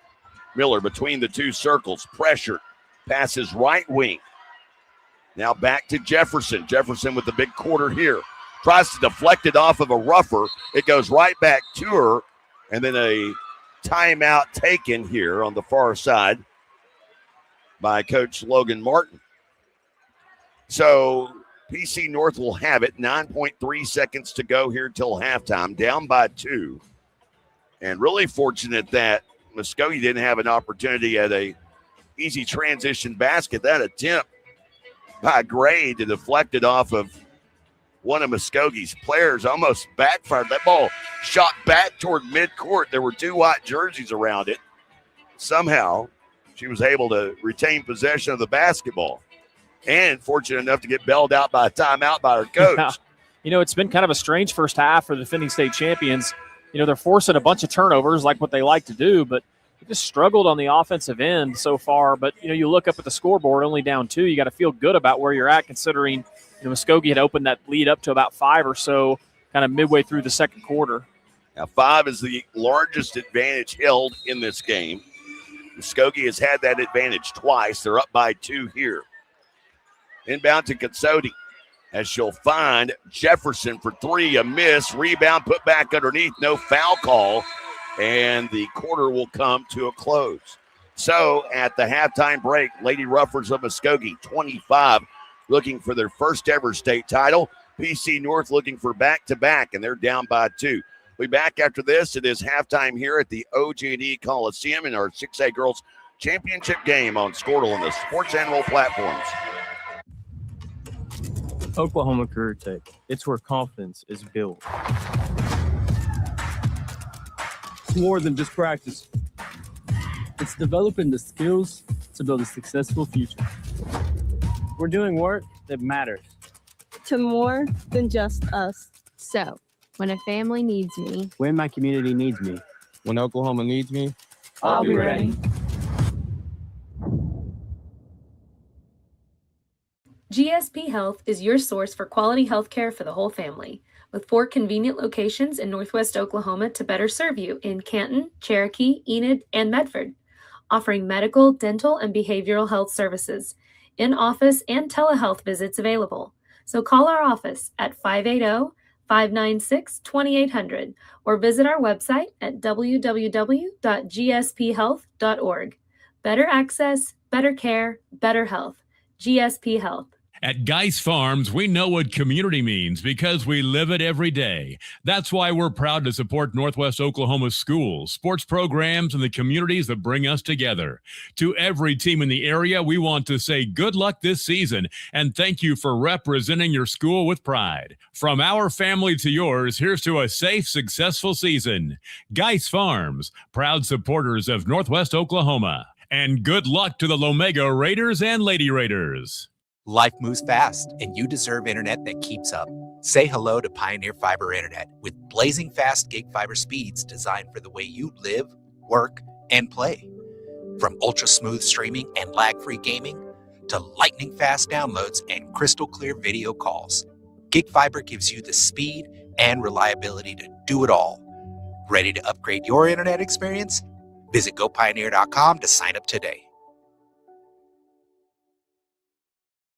Miller between the 2 circles. Pressured. Passes right wing. Now back to Jefferson. Jefferson with the big quarter here. Tries to deflect it off of a rougher. It goes right back to her. And then a timeout taken here on the far side by Coach Logan Martin. So PC North will have it. 9.3 seconds to go here till halftime. Down by 2. And really fortunate that Muskogee didn't have an opportunity at a easy transition basket. That attempt by Gray to deflect it off of one of Muskogee's players almost backfired. That ball shot back toward midcourt. There were 2 white jerseys around it. Somehow she was able to retain possession of the basketball and fortunate enough to get bailed out by a timeout by her coach. Yeah. You know, it's been kind of a strange first half for the defending state champions. You know, they're forcing a bunch of turnovers like what they like to do, but they just struggled on the offensive end so far. But, you know, you look up at the scoreboard, only down 2. You got to feel good about where you're at considering – Muskogee had opened that lead up to about 5 or so, kind of midway through the second quarter. Now 5 is the largest advantage held in this game. Muskogee has had that advantage twice. They're up by 2 here. Inbound to Katsodi as she'll find Jefferson for 3, a miss. Rebound put back underneath, no foul call, and the quarter will come to a close. So at the halftime break, Lady Ruffers of Muskogee 25. Looking for their first ever state title. PC North looking for back-to-back, and they're down by 2. We'll be back after this. It is halftime here at the OG&E Coliseum in our 6A Girls Championship game on Squirtle and the Sports Animal platforms. Oklahoma Career Tech. It's where confidence is built. It's more than just practice. It's developing the skills to build a successful future. We're doing work that matters to more than just us. So, when a family needs me, when my community needs me, when Oklahoma needs me, I'll be ready. GSP Health is your source for quality health care for the whole family, with 4 convenient locations in Northwest Oklahoma to better serve you in Canton, Cherokee, Enid, and Medford, offering medical, dental, and behavioral health services. In-office and telehealth visits available. So call our office at 580-596-2800 or visit our website at www.gsphealth.org. Better access, better care, better health. GSP Health. At Geis Farms, we know what community means because we live it every day. That's why we're proud to support Northwest Oklahoma's schools, sports programs, and the communities that bring us together. To every team in the area, we want to say good luck this season and thank you for representing your school with pride. From our family to yours, here's to a safe, successful season. Geis Farms, proud supporters of Northwest Oklahoma. And good luck to the Lomega Raiders and Lady Raiders. Life moves fast, and you deserve internet that keeps up. Say hello to Pioneer Fiber Internet with blazing fast gig fiber speeds designed for the way you live, work, and play. From ultra-smooth streaming and lag-free gaming to lightning-fast downloads and crystal-clear video calls, Gig Fiber gives you the speed and reliability to do it all. Ready to upgrade your internet experience? Visit GoPioneer.com to sign up today.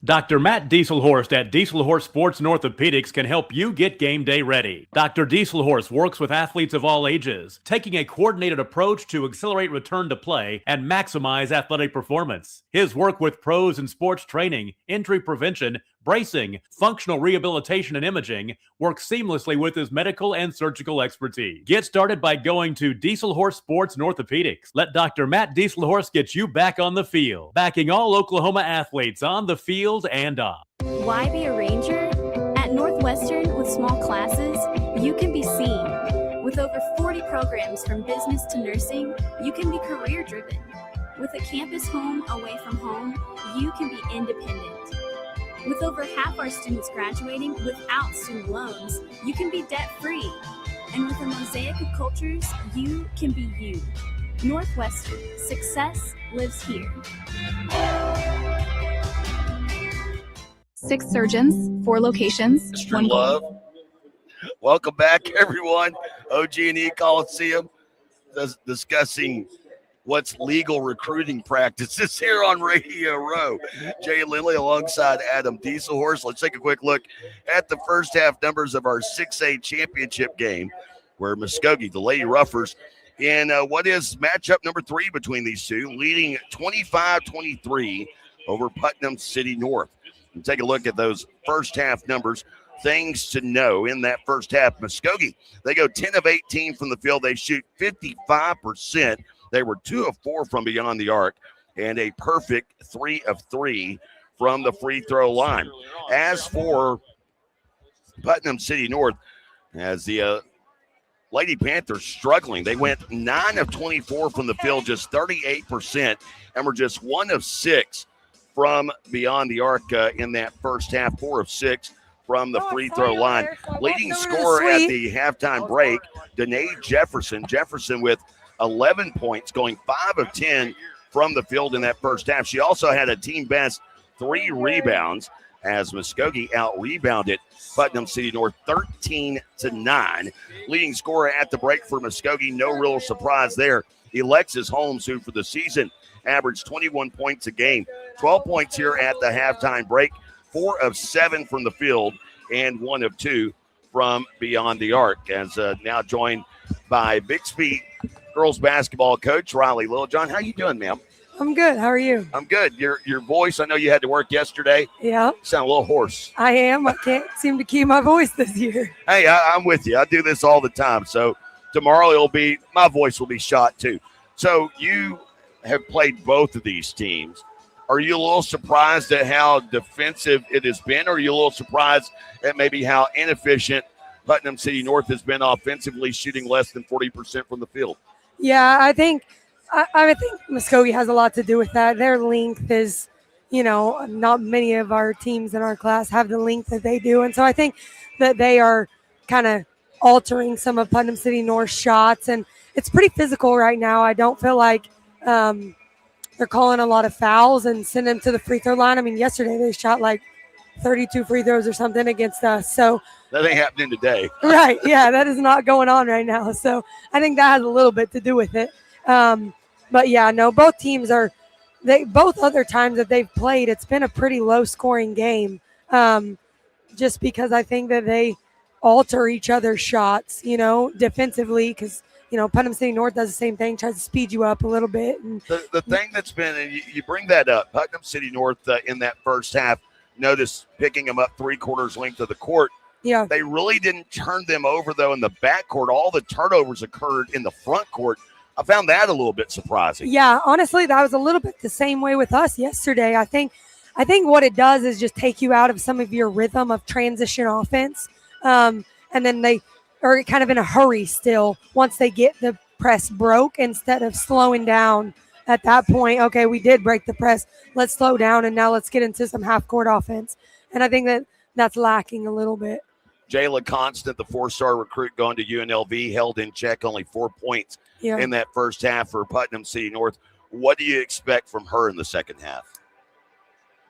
Dr. Matt Dieselhorst at Dieselhorst Sports and Orthopedics can help you get game day ready. Dr. Dieselhorst works with athletes of all ages, taking a coordinated approach to accelerate return to play and maximize athletic performance. His work with pros in sports training, injury prevention, bracing, functional rehabilitation, and imaging works seamlessly with his medical and surgical expertise. Get started by going to Dieselhorst Sports and Orthopedics. Let Dr. Matt Dieselhorst get you back on the field, backing all Oklahoma athletes on the field and off. Why be a Ranger? At Northwestern, with small classes, you can be seen. With over 40 programs from business to nursing, you can be career driven. With a campus home away from home, you can be independent. With over half our students graduating without student loans, you can be debt free. And with a mosaic of cultures, you can be you. Northwestern, success lives here. 6 surgeons, 4 locations, Mr. 1 Love. Welcome back, everyone. OG&E Coliseum discussing what's legal recruiting practices here on Radio Row. Jay Lindley alongside Adam Dieselhorse. Let's take a quick look at the first half numbers of our 6A championship game, where Muskogee, the Lady Ruffers, in what is matchup number 3 between these two, leading 25-23 over Putnam City North. And take a look at those first half numbers. Things to know in that first half. Muskogee, they go 10 of 18 from the field. They shoot 55%. They were 2 of 4 from beyond the arc and a perfect 3 of 3 from the free throw line. As for Putnam City North, as the Lady Panthers struggling, they went 9 of 24 from the field, just 38%, and were just 1 of 6 from beyond the arc in that first half, 4 of 6 from the free throw line. Leading scorer at the halftime break, Danae Jefferson. Jefferson with 11 points, going 5 of 10 from the field in that first half. She also had a team best 3 rebounds as Muskogee out-rebounded Putnam City North 13-9. Leading scorer at the break for Muskogee, no real surprise there. Alexis Holmes, who for the season averaged 21 points a game, 12 points here at the halftime break, 4 of 7 from the field, and 1 of 2 from beyond the arc. As now joined by Bixby girls basketball coach Riley Littlejohn. How you doing, ma'am? I'm good. How are you? I'm good. Your voice, I know you had to work yesterday. Yeah. You sound a little hoarse. I am. I can't seem to keep my voice this year. Hey, I'm with you. I do this all the time. So tomorrow my voice will be shot too. So you have played both of these teams. Are you a little surprised at how defensive it has been? Or are you a little surprised at maybe how inefficient Putnam City North has been offensively, shooting less than 40% from the field? Yeah, I think Muskogee has a lot to do with that. Their length is, not many of our teams in our class have the length that they do. And so I think that they are kind of altering some of Putnam City North's shots. And it's pretty physical right now. I don't feel like they're calling a lot of fouls and send them to the free throw line. I mean, yesterday they shot like 32 free throws or something against us. So that ain't happening today. Right. Yeah, that is not going on right now. So I think that has a little bit to do with it. But yeah, no, both teams both other times that they've played, it's been a pretty low scoring game. Just because I think that they alter each other's shots, defensively, because Putnam City North does the same thing, tries to speed you up a little bit. And the thing that's been, and you bring that up, Putnam City North in that first half, notice picking them up 3/4 length of the court. Yeah. They really didn't turn them over, though, in the backcourt. All the turnovers occurred in the front court. I found that a little bit surprising. Yeah, honestly, that was a little bit the same way with us yesterday. I think what it does is just take you out of some of your rhythm of transition offense. And then they are kind of in a hurry still once they get the press broke, instead of slowing down at that point. Okay, we did break the press. Let's slow down, and now let's get into some half-court offense. And I think that's lacking a little bit. Jayla Constant, the 4-star recruit going to UNLV, held in check, only 4 points in that first half for Putnam City North. What do you expect from her in the second half?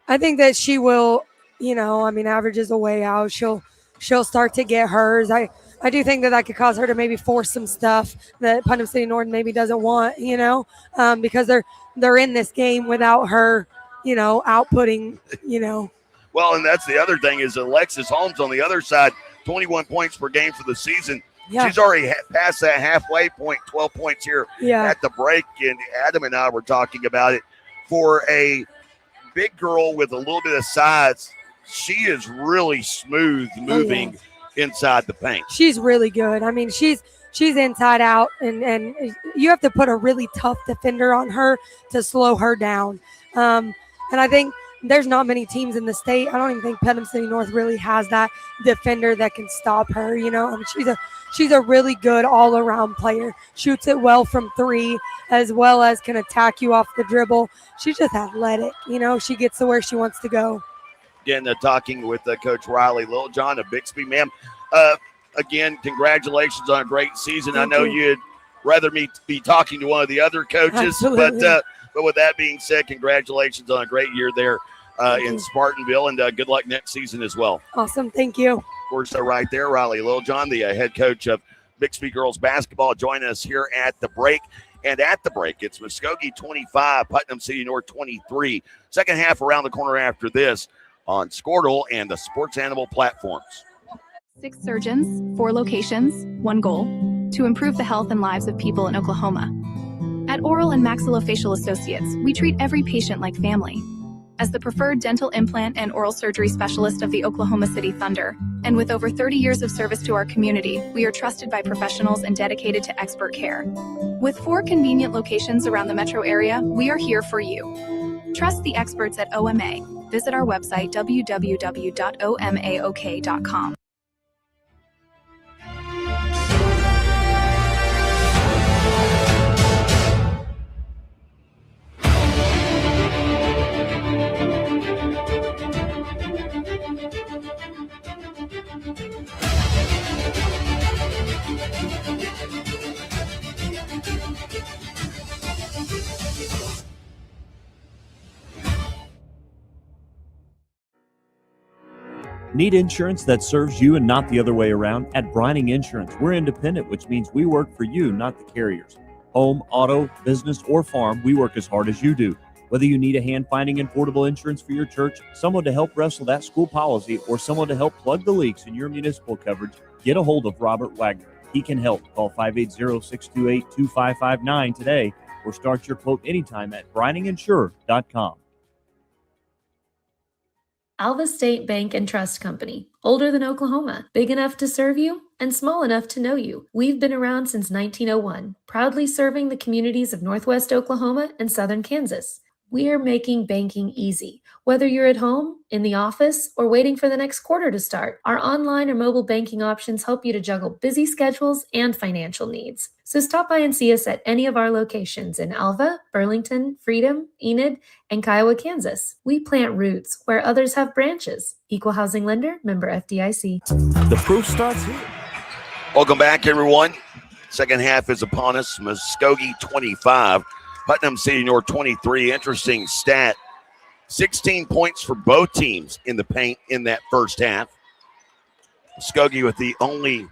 I think that she will, averages a way out. She'll start to get hers. I do think that could cause her to maybe force some stuff that Putnam City North maybe doesn't want, because they're in this game without her, outputting, Well, and that's the other thing is Alexis Holmes on the other side, 21 points per game for the season. Yeah. She's already past that halfway point, 12 points here at the break. And Adam and I were talking about it. For a big girl with a little bit of size, she is really smooth moving inside the paint. She's really good. I mean, she's inside out, and you have to put a really tough defender on her to slow her down. And I think there's not many teams in the state. I don't even think Putnam City North really has that defender that can stop her. You know, I mean, she's a really good all-around player. Shoots it well from three, as well as can attack you off the dribble. She's just athletic. You know, she gets to where she wants to go. Again, talking with Coach Riley Littlejohn of Bixby. Ma'am, again, congratulations on a great season. I know you'd rather me be talking to one of the other coaches, but with that being said, congratulations on a great year there in Spartanville, and good luck next season as well. Awesome. Thank you. Of course, right there, Riley Littlejohn, the head coach of Bixby girls basketball, joining us here at the break. And at the break, it's Muskogee 25, Putnam City North 23. Second half around the corner after this on Squirtle and the Sports Animal platforms. 6 surgeons, 4 locations, 1 goal: to improve the health and lives of people in Oklahoma. At Oral and Maxillofacial Associates, we treat every patient like family. As the preferred dental implant and oral surgery specialist of the Oklahoma City Thunder, and with over 30 years of service to our community, we are trusted by professionals and dedicated to expert care. With 4 convenient locations around the metro area, we are here for you. Trust the experts at OMA. Visit our website, www.omaok.com. Need insurance that serves you and not the other way around? At Brining Insurance, we're independent, which means we work for you, not the carriers. Home, auto, business, or farm, we work as hard as you do. Whether you need a hand finding and portable insurance for your church, someone to help wrestle that school policy, or someone to help plug the leaks in your municipal coverage, get a hold of Robert Wagner. He can help. Call 580-628-2559 today or start your quote anytime at brininginsure.com. Alva State Bank and Trust Company. Older than Oklahoma, big enough to serve you, and small enough to know you. We've been around since 1901, proudly serving the communities of Northwest Oklahoma and Southern Kansas. We are making banking easy. Whether you're at home, in the office, or waiting for the next quarter to start, our online or mobile banking options help you to juggle busy schedules and financial needs. So stop by and see us at any of our locations in Alva, Burlington, Freedom, Enid, and Kiowa, Kansas. We plant roots where others have branches. Equal housing lender, member FDIC. The proof starts here. Welcome back, everyone. Second half is upon us. Muskogee 25, Putnam City North 23. Interesting stat. 16 points for both teams in the paint in that first half. Muskogee with the only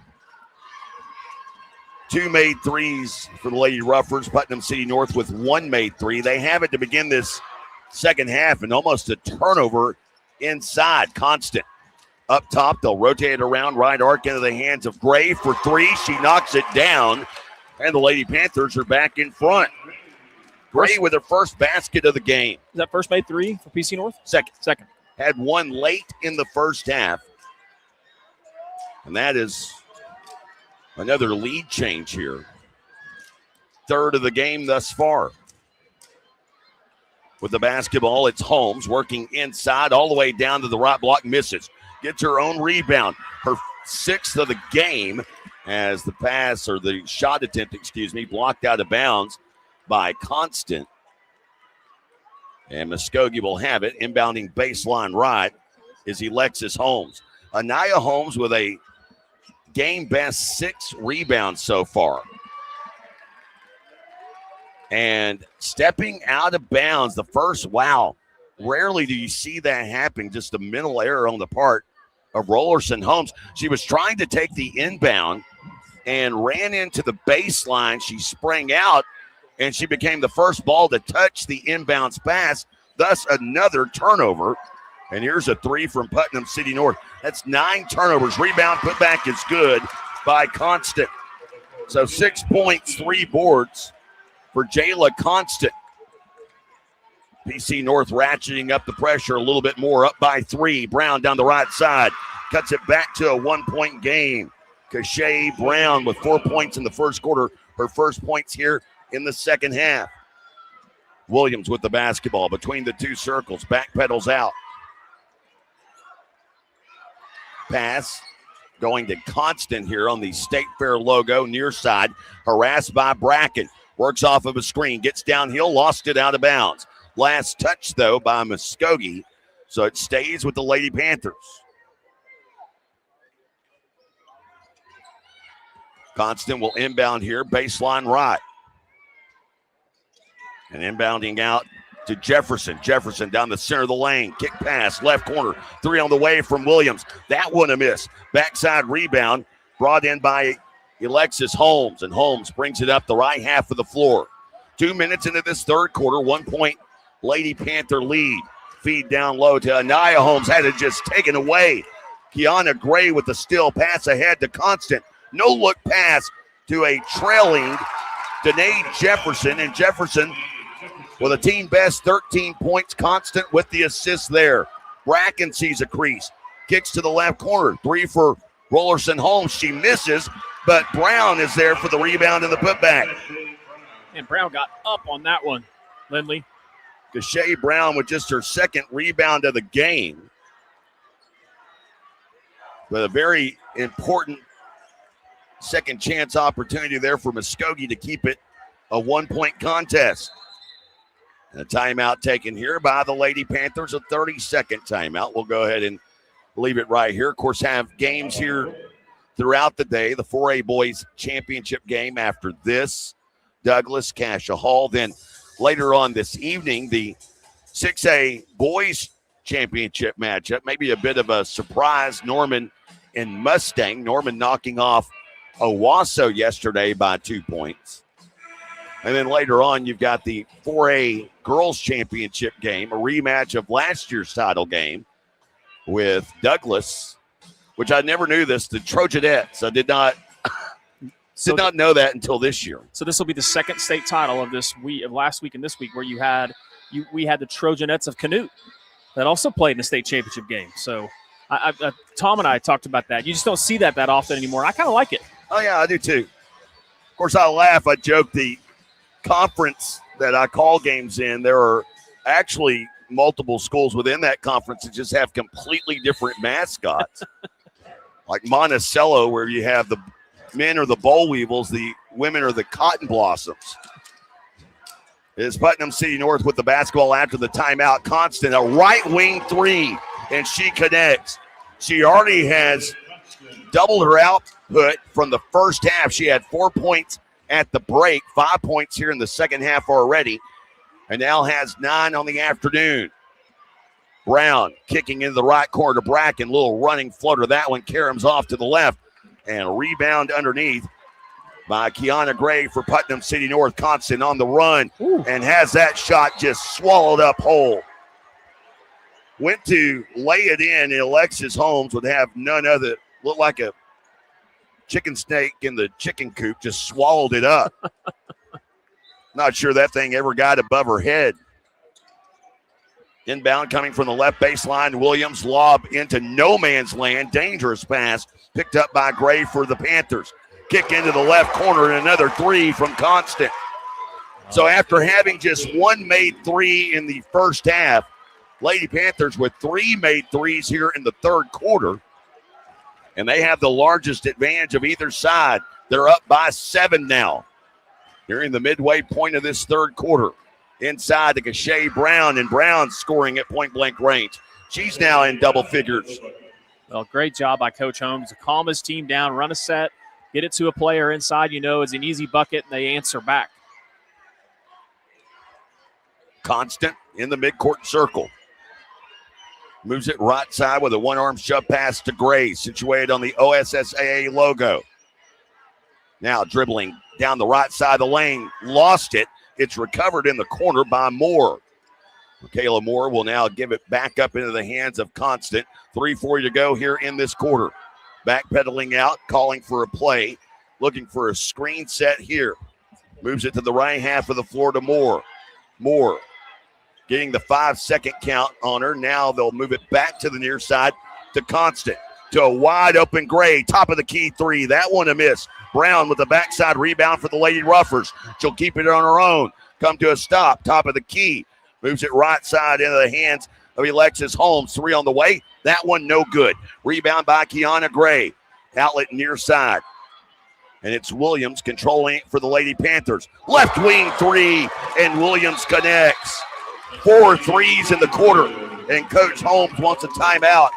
2 made threes for the Lady Ruffers. Putnam City North with 1 made 3. They have it to begin this second half, and almost a turnover inside. Constant. Up top, they'll rotate it around, right arc into the hands of Gray for 3. She knocks it down, and the Lady Panthers are back in front. Gray with her first basket of the game. Is that first made 3 for PC North? Second. Had 1 late in the first half. And that is another lead change here. Third of the game thus far. With the basketball, it's Holmes working inside all the way down to the right block, misses. Gets her own rebound. Her 6th of the game as the pass, or the shot attempt, blocked out of bounds by Constant. And Muskogee will have it. Inbounding baseline right is Alexis Holmes. Anaya Holmes with a game best 6 rebounds so far. And stepping out of bounds, the first, wow, rarely do you see that happen. Just a mental error on the part of Rollerson Holmes. She was trying to take the inbound and ran into the baseline. She sprang out, and she became the first ball to touch the inbounds pass, thus another turnover. And here's a 3 from Putnam City North. That's 9 turnovers. Rebound put back is good by Constant. So 6 points, 3 boards for Jayla Constant. PC North ratcheting up the pressure a little bit more, up by 3. Brown down the right side, cuts it back to a 1-point game. Kashay Brown with 4 points in the first quarter. Her first points here in the second half. Williams with the basketball between the two circles. Backpedals out. Pass going to Constant here on the State Fair logo, near side. Harassed by Bracken. Works off of a screen. Gets downhill. Lost it out of bounds. Last touch, though, by Muskogee. So it stays with the Lady Panthers. Constant will inbound here. Baseline right. And inbounding out to Jefferson. Jefferson down the center of the lane. Kick pass, left corner. 3 on the way from Williams. That one a miss. Backside rebound brought in by Alexis Holmes. And Holmes brings it up the right half of the floor. 2 minutes into this third quarter. 1 point Lady Panther lead. Feed down low to Anaya Holmes. Had it just taken away. Kiana Gray with the steal. Pass ahead to Constant. No look pass to a trailing Danae Jefferson. And Jefferson with a team best 13 points. Constant with the assist there. Bracken sees a crease. Kicks to the left corner. 3 for Rollerson Holmes. She misses, but Brown is there for the rebound and the putback. And Brown got up on that one, Lindley. Deshae Brown with just her second rebound of the game. But a very important second chance opportunity there for Muskogee to keep it a 1 point contest. And a timeout taken here by the Lady Panthers, a 30-second timeout. We'll go ahead and leave it right here. Of course, have games here throughout the day. The 4A Boys Championship game after this. Douglas, Cassia Hall. Then later on this evening, the 6A Boys Championship matchup. Maybe a bit of a surprise. Norman and Mustang. Norman knocking off Owasso yesterday by 2 points. And then later on, you've got the 4A Girls Championship game, a rematch of last year's title game with Douglas, which I never knew this, the Trojanettes. I did not know that until this year. So this will be the second state title of this week, of last week and this week, where we had the Trojanettes of Canute that also played in the state championship game. So Tom and I talked about that. You just don't see that often anymore. I kind of like it. Oh, yeah, I do too. Of course, I laugh. I joke the conference that I call games in, there are actually multiple schools within that conference that just have completely different mascots. Like Monticello, where you have the men are the boll weevils, the women are the cotton blossoms. It's Putnam City North with the basketball after the timeout. Constant, a right wing 3, and she connects. She already has doubled her output from the first half. She had 4 points at the break, 5 points here in the second half already, and now has 9 on the afternoon. Brown kicking into the right corner to Bracken, little running floater. That one caroms off to the left, and a rebound underneath by Kiana Gray for Putnam City North. Constant on the run and has that shot just swallowed up whole. Went to lay it in, and Alexis Holmes would have none other. Looked like a chicken snake in the chicken coop, just swallowed it up. Not sure that thing ever got above her head. Inbound coming from the left baseline. Williams lob into no man's land. Dangerous pass picked up by Gray for the Panthers. Kick into the left corner and another 3 from Constant. So after having just 1 made 3 in the first half, Lady Panthers with 3 made 3s here in the third quarter. And they have the largest advantage of either side. They're up by 7 now. During the midway point of this third quarter. Inside to Deshae Brown, and Brown scoring at point-blank range. She's now in double figures. Well, great job by Coach Holmes to calm his team down, run a set, get it to a player inside, it's an easy bucket, and they answer back. Constant in the midcourt circle. Moves it right side with a one-arm shove pass to Gray, situated on the OSSAA logo. Now dribbling down the right side of the lane, lost it. It's recovered in the corner by Moore. Michaela Moore will now give it back up into the hands of Constant. 3:40 to go here in this quarter. Backpedaling out, calling for a play, looking for a screen set here. Moves it to the right half of the floor to Moore. Moore getting the 5-second count on her. Now they'll move it back to the near side to Constant. To a wide open Gray, top of the key 3. That one a miss. Brown with the backside rebound for the Lady Ruffers. She'll keep it on her own. come to a stop. Top of the key. Moves it right side into the hands of Alexis Holmes. 3 on the way. That one no good. Rebound by Kiana Gray. Outlet near side. And it's Williams controlling it for the Lady Panthers. Left wing 3, and Williams connects. 4 threes in the quarter, and Coach Holmes wants a timeout.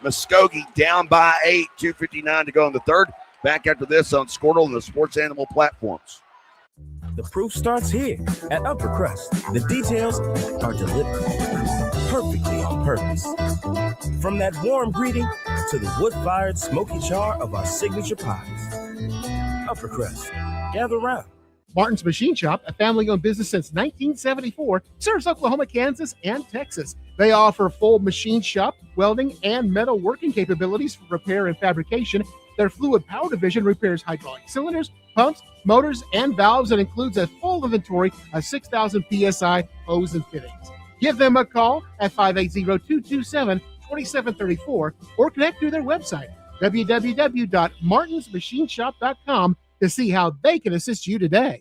Muskogee down by 8, 2:59 to go in the third. Back after this on Squirtle and the Sports Animal platforms. The proof starts here at Upper Crust. The details are deliberate, perfectly on purpose. From that warm greeting to the wood-fired smoky char of our signature pies. Upper Crust, gather round. Martin's Machine Shop, a family-owned business since 1974, serves Oklahoma, Kansas, and Texas. They offer full machine shop, welding, and metal working capabilities for repair and fabrication. Their fluid power division repairs hydraulic cylinders, pumps, motors, and valves, and includes a full inventory of 6,000 PSI hose and fittings. Give them a call at 580-227-2734 or connect through their website, www.martinsmachineshop.com, to see how they can assist you today.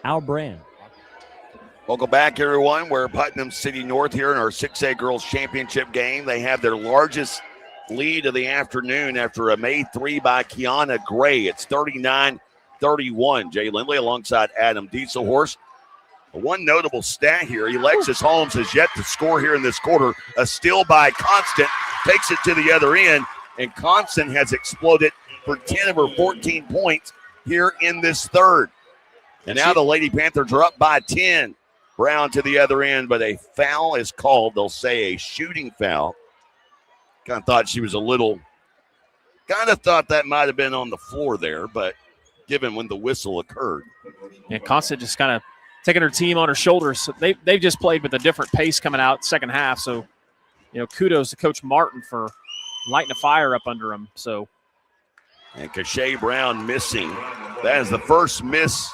Our brand. Welcome back, everyone. We're Putnam City North here in our 6A Girls Championship game. They have their largest lead of the afternoon after a made 3 by Kiana Gray. It's 39-31. Jay Lindley alongside Adam Dieselhorst. One notable stat here, Alexis Holmes has yet to score here in this quarter. A steal by Constant takes it to the other end, and Constant has exploded for 10 of her 14 points here in this third. And now the Lady Panthers are up by 10. Brown to the other end, but a foul is called. They'll say a shooting foul. Kind of thought that might have been on the floor there, but given when the whistle occurred. Yeah, Constant just kind of taking her team on her shoulders. They've just played with a different pace coming out second half. So, kudos to Coach Martin for lighting a fire up under him. So, and Kashay Brown missing. That is the first miss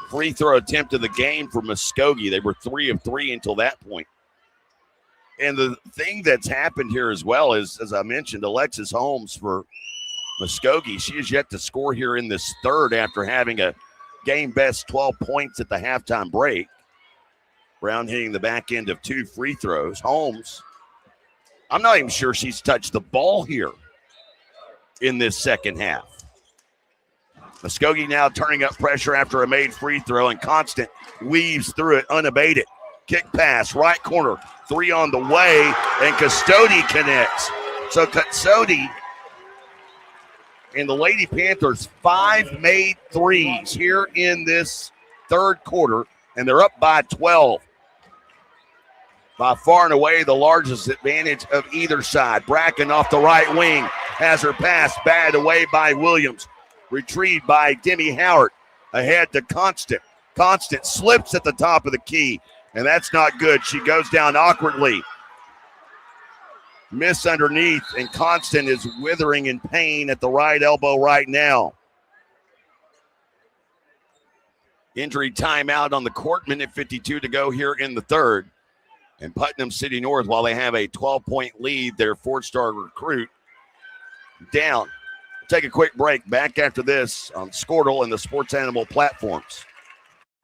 free throw attempt of the game for Muskogee. They were 3 of 3 until that point. And the thing that's happened here as well is, as I mentioned, Alexis Holmes for Muskogee. She is yet to score here in this third after having a game best 12 points at the halftime break. Brown hitting the back end of 2 free throws. Holmes, I'm not even sure she's touched the ball here in this second half. Muskogee now turning up pressure after a made free throw, and Constant weaves through it unabated. Kick pass, right corner, 3 on the way, and Custody connects. So Custody and the Lady Panthers, 5 made threes here in this third quarter, and they're up by 12. By far and away the largest advantage of either side. Bracken off the right wing has her pass batted away by Williams. Retrieved by Demi Howard. Ahead to Constant. Constant slips at the top of the key, and that's not good. She goes down awkwardly. Miss underneath, and Constant is withering in pain at the right elbow right now. Injury timeout on the court, minute 52 to go here in the third. And Putnam City North, while they have a 12-point lead, their 4-star recruit down. Take a quick break. Back after this on Squirtle and the Sports Animal platforms.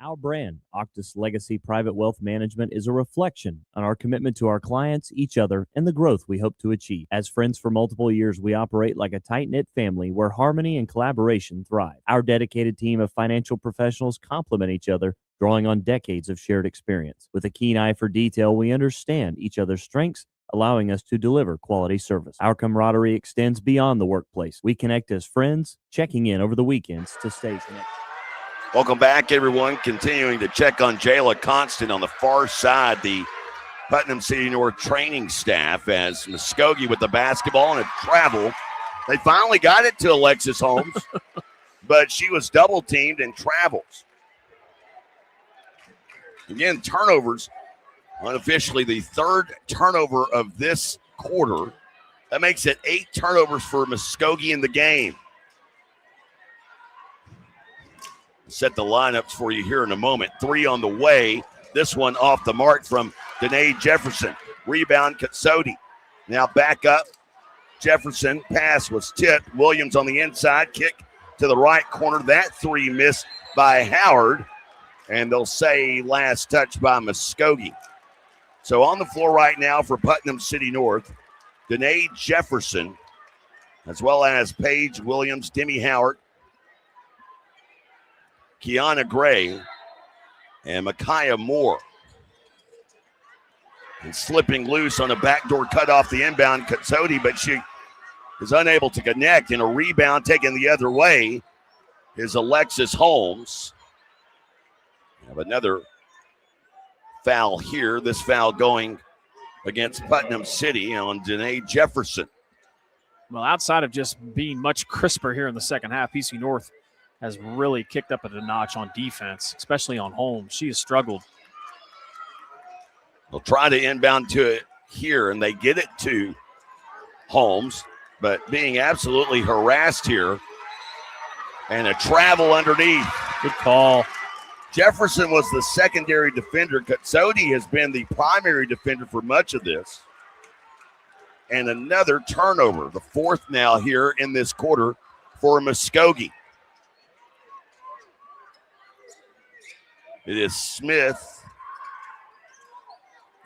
Our brand, Octus Legacy Private Wealth Management, is a reflection on our commitment to our clients, each other, and the growth we hope to achieve. As friends for multiple years, we operate like a tight-knit family where harmony and collaboration thrive. Our dedicated team of financial professionals complement each other, drawing on decades of shared experience. With a keen eye for detail, we understand each other's strengths, allowing us to deliver quality service. Our camaraderie extends beyond the workplace. We connect as friends, checking in over the weekends to stay connected. Welcome back, everyone. Continuing to check on Jayla Constant on the far side, the Putnam City North training staff, as Muskogee with the basketball and a travel. They finally got it to Alexis Holmes, but she was double-teamed and travels. Again, turnovers, unofficially the third turnover of this quarter. That makes it 8 turnovers for Muskogee in the game. Set the lineups for you here in a moment. 3 on the way. This one off the mark from Danae Jefferson. Rebound, Katsodi. Now back up. Jefferson, pass was tipped. Williams on the inside, kick to the right corner. That 3 missed by Howard. And they'll say last touch by Muskogee. So on the floor right now for Putnam City North, Danae Jefferson, as well as Paige Williams, Demi Howard, Kiana Gray, and Micaiah Moore. And slipping loose on a backdoor cut off the inbound, Katsodi, but she is unable to connect. And a rebound taken the other way is Alexis Holmes. We have another foul here. This foul going against Putnam City on Danae Jefferson. Well, outside of just being much crisper here in the second half, PC North has really kicked up a notch on defense, especially on Holmes. She has struggled. They'll try to inbound to it here, and they get it to Holmes, but being absolutely harassed here. And a travel underneath. Good call. Jefferson was the secondary defender. Katsodi has been the primary defender for much of this. And another turnover, the 4th now here in this quarter for Muskogee. It is Smith,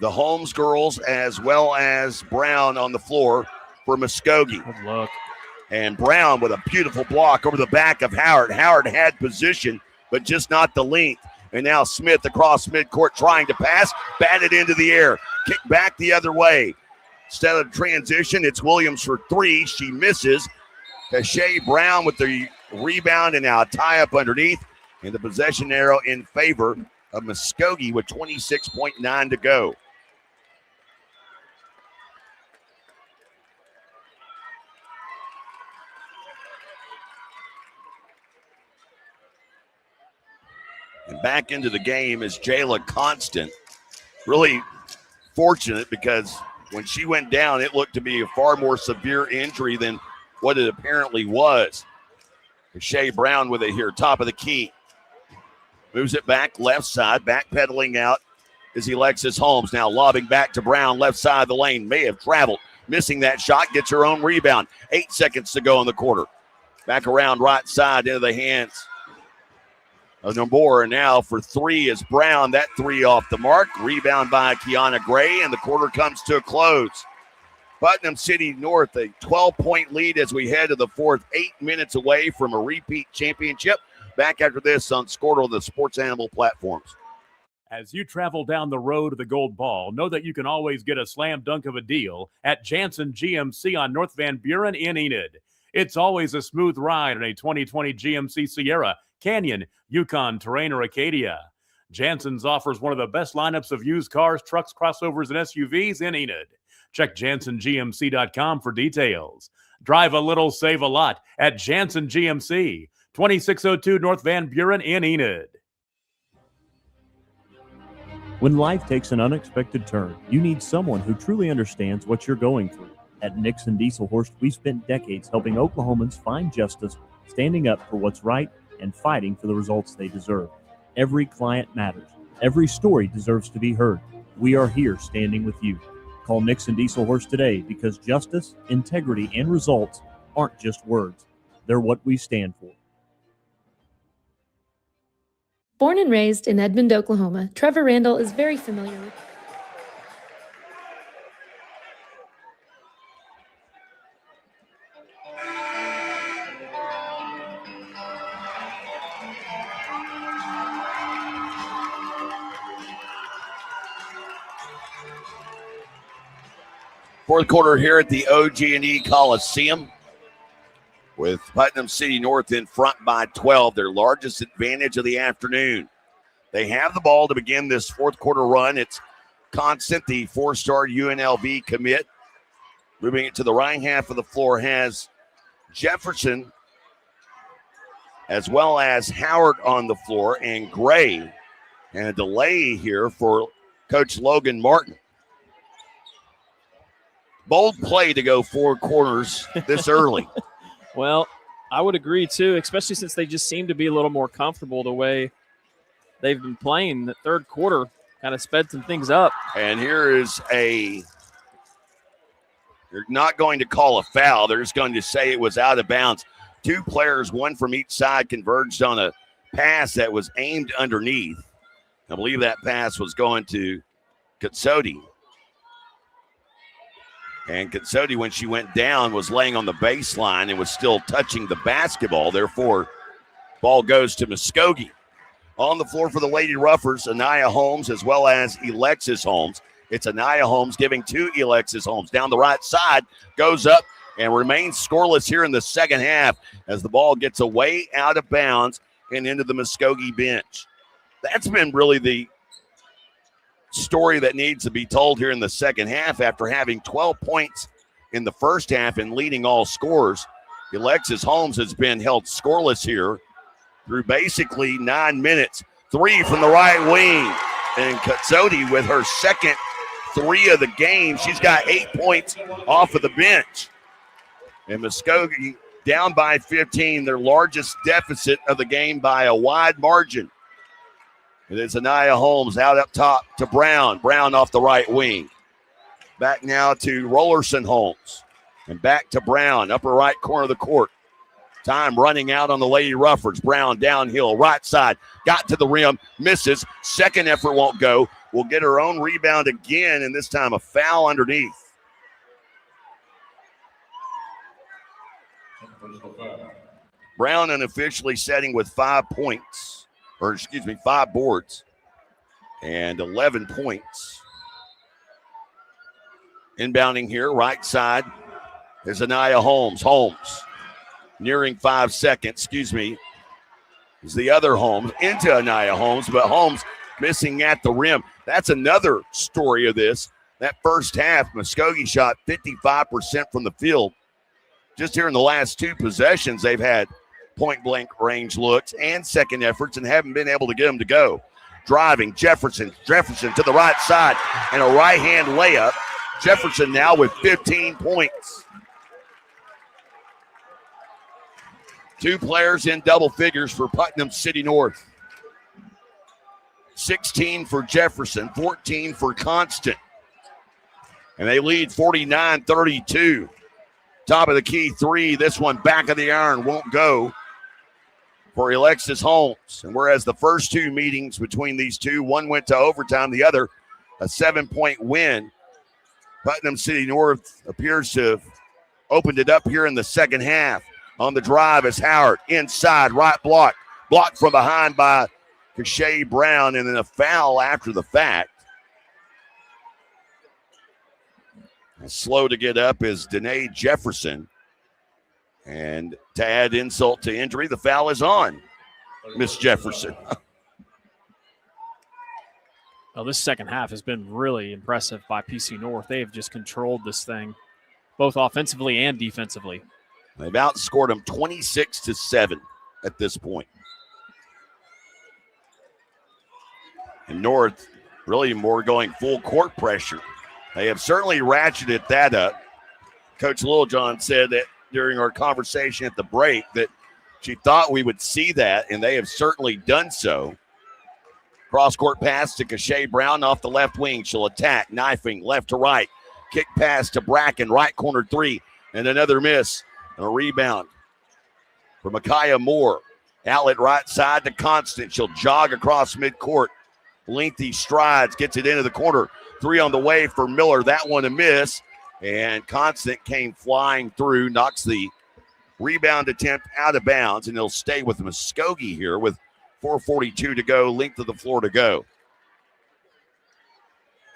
the Holmes girls, as well as Brown on the floor for Muskogee. Good look. And Brown with a beautiful block over the back of Howard. Howard had position, but just not the length. And now Smith across midcourt trying to pass, batted into the air, kick back the other way. Instead of transition, it's Williams for 3. She misses. Kashay Brown with the rebound and now a tie-up underneath. And the possession arrow in favor of Muskogee with 26.9 to go. And back into the game is Jayla Constant. Really fortunate because when she went down, it looked to be a far more severe injury than what it apparently was. Kashay Brown with it here, top of the key. Moves it back left side, backpedaling out is Alexis Holmes. Now lobbing back to Brown, left side of the lane. May have traveled, missing that shot, gets her own rebound. 8 seconds to go in the quarter. Back around right side into the hands of Nambor. And now for 3 is Brown. That 3 off the mark. Rebound by Kiana Gray, and the quarter comes to a close. Putnam City North, a 12-point lead as we head to the 4th, 8 minutes away from a repeat championship. Back after this on Squirtle, the Sports Animal platforms. As you travel down the road to the Gold Ball, know that you can always get a slam dunk of a deal at Jansen GMC on North Van Buren in Enid. It's always a smooth ride in a 2020 GMC Sierra, Canyon, Yukon, Terrain, or Acadia. Jansen's offers one of the best lineups of used cars, trucks, crossovers, and SUVs in Enid. Check JansenGMC.com for details. Drive a little, save a lot at Jansen GMC, 2602 North Van Buren in Enid. When life takes an unexpected turn, you need someone who truly understands what you're going through. At Nixon Dieselhorst, we've spent decades helping Oklahomans find justice, standing up for what's right, and fighting for the results they deserve. Every client matters. Every story deserves to be heard. We are here standing with you. Call Nixon Dieselhorst today because justice, integrity, and results aren't just words. They're what we stand for. Born and raised in Edmond, Oklahoma, Trevor Randall is very familiar with Fourth quarter here at the OG&E Coliseum with Putnam City North in front by 12, their largest advantage of the afternoon. They have the ball to begin this fourth quarter run. It's Constant, the 4-star UNLV commit. Moving it to the right half of the floor has Jefferson as well as Howard on the floor, and Gray And a delay here for Coach Logan Martin. Bold play to go 4 quarters this early. Well, I would agree too, especially since they just seem to be a little more comfortable the way they've been playing. The third quarter kind of sped some things up. And here is they're not going to call a foul. They're just going to say it was out of bounds. 2 players, one from each side, converged on a pass that was aimed underneath. I believe that pass was going to Katsodi. And Katsodi, when she went down, was laying on the baseline and was still touching the basketball. Therefore, ball goes to Muskogee. On the floor for the Lady Ruffers, Anaya Holmes as well as Alexis Holmes. It's Anaya Holmes giving to Alexis Holmes. Down the right side, goes up and remains scoreless here in the second half as the ball gets away out of bounds and into the Muskogee bench. That's been really the story that needs to be told here in the second half. After having 12 points in the first half and leading all scorers, Alexis Holmes has been held scoreless here through basically 9 minutes. 3 from the right wing. And Katsodi with her second 3 of the game. She's got 8 points off of the bench. And Muskogee down by 15, their largest deficit of the game by a wide margin. It is Anaya Holmes out up top to Brown. Brown off the right wing. Back now to Rollerson Holmes. And back to Brown, upper right corner of the court. Time running out on the Lady Ruffers. Brown downhill, right side. Got to the rim, misses. Second effort won't go. Will get her own rebound again, and this time a foul underneath. Brown unofficially setting with 5 points. 5 boards and 11 points. Inbounding here, right side, is Anaya Holmes. Holmes nearing 5 seconds, is the other Holmes into Anaya Holmes, but Holmes missing at the rim. That's another story of this. That first half, Muskogee shot 55% from the field. Just here in the last 2 possessions, they've had point-blank range looks and second efforts and haven't been able to get them to go. Driving, Jefferson to the right side and a right-hand layup. Jefferson now with 15 points. 2 players in double figures for Putnam City North. 16 for Jefferson, 14 for Constant. And they lead 49-32. Top of the key 3, this one back of the iron won't go for Alexis Holmes. And whereas the first 2 meetings between these two, one went to overtime, the other a 7-point win, Putnam City North appears to have opened it up here in the second half. On the drive is Howard, inside, right block. Blocked from behind by Kashay Brown, and then a foul after the fact. And slow to get up is Danae Jefferson. And to add insult to injury, the foul is on Miss Jefferson. Well, this second half has been really impressive by PC North. They have just controlled this thing, both offensively and defensively. They've outscored them 26-7 at this point. And North really more going full court pressure. They have certainly ratcheted that up. Coach Littlejohn said that during our conversation at the break that she thought we would see that, and they have certainly done so. Cross-court pass to Kashay Brown off the left wing. She'll attack, knifing left to right. Kick pass to Bracken, right corner 3, and another miss. And a rebound for Micaiah Moore. Outlet right side to Constant. She'll jog across midcourt. Lengthy strides, gets it into the corner. 3 on the way for Miller. That one a miss. And Constant came flying through, knocks the rebound attempt out of bounds, and he'll stay with Muskogee here with 4:42 to go, length of the floor to go.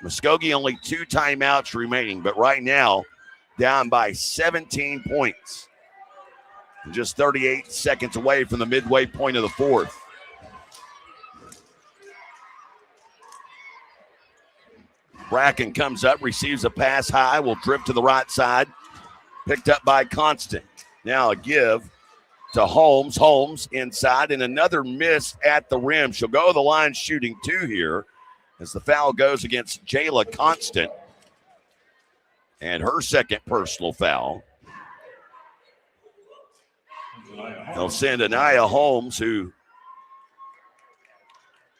Muskogee only 2 timeouts remaining, but right now down by 17 points. Just 38 seconds away from the midway point of the fourth. Bracken comes up, receives a pass high, will drift to the right side. Picked up by Constant. Now a give to Holmes. Holmes inside, and another miss at the rim. She'll go to the line shooting 2 here as the foul goes against Jayla Constant. And her second personal foul. They'll send Anaya Holmes, who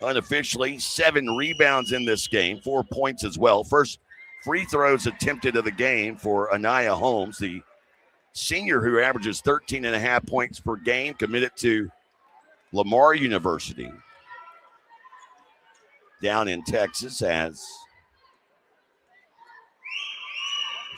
unofficially 7 rebounds in this game, 4 points as well. First free throws attempted of the game for Anaya Holmes, the senior who averages 13.5 points per game, committed to Lamar University down in Texas. As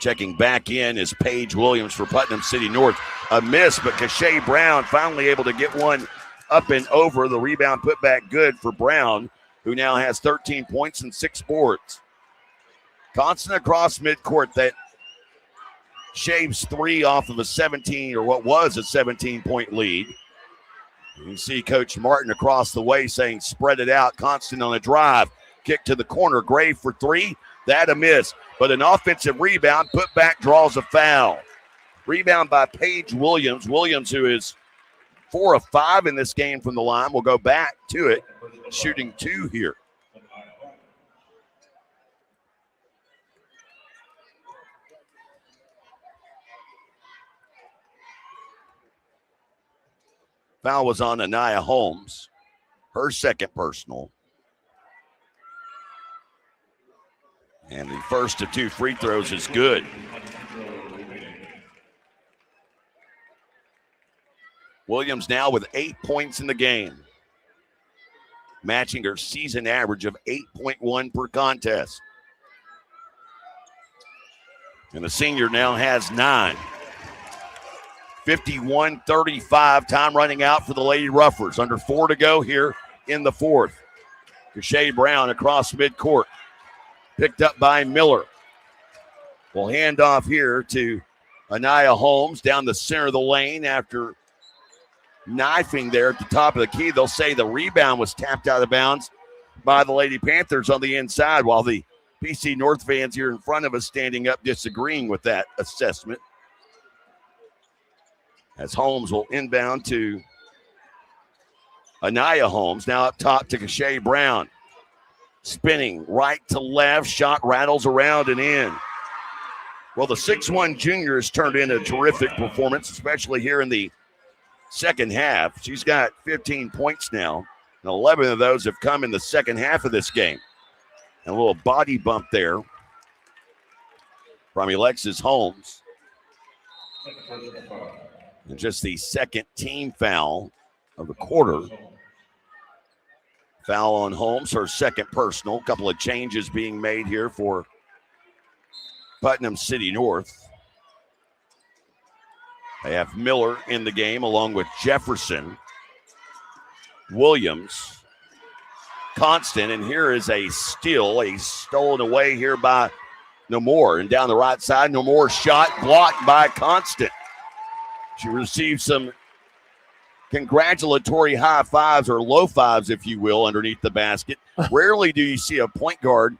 checking back in is Paige Williams for Putnam City North. A miss, but Kashay Brown finally able to get one up and over. The rebound put back good for Brown, who now has 13 points and 6 boards. Constant across midcourt that shaves 3 off of a 17, or what was a 17-point lead. You can see Coach Martin across the way saying spread it out. Constant on a drive. Kick to the corner. Gray for 3. That a miss. But an offensive rebound. Put back, draws a foul. Rebound by Paige Williams. Williams, who is 4 of 5 in this game from the line, will go back to it, shooting 2 here. Foul was on Anaya Holmes, her second personal. And the first of 2 free throws is good. Williams now with 8 points in the game, matching her season average of 8.1 per contest. And the senior now has 9. 51-35, time running out for the Lady Ruffers. Under 4 to go here in the fourth. Kashay Brown across midcourt. Picked up by Miller. We'll hand off here to Anaya Holmes down the center of the lane after knifing there at the top of the key. They'll say the rebound was tapped out of bounds by the Lady Panthers on the inside, while the PC North fans here in front of us standing up disagreeing with that assessment. As Holmes will inbound to Anaya Holmes. Now up top to Kashay Brown. Spinning right to left. Shot rattles around and in. Well, the 6'1 junior has turned in a terrific performance, especially here in the second half. She's got 15 points now, and 11 of those have come in the second half of this game. And a little body bump there from Alexis Holmes. And just the second team foul of the quarter. Foul on Holmes, her second personal. A couple of changes being made here for Putnam City North. They have Miller in the game along with Jefferson, Williams, Constant, and here is a steal, a stolen away here by Nomore. And down the right side, Nomore's shot blocked by Constant. She received some congratulatory high fives, or low fives, if you will, underneath the basket. Rarely do you see a point guard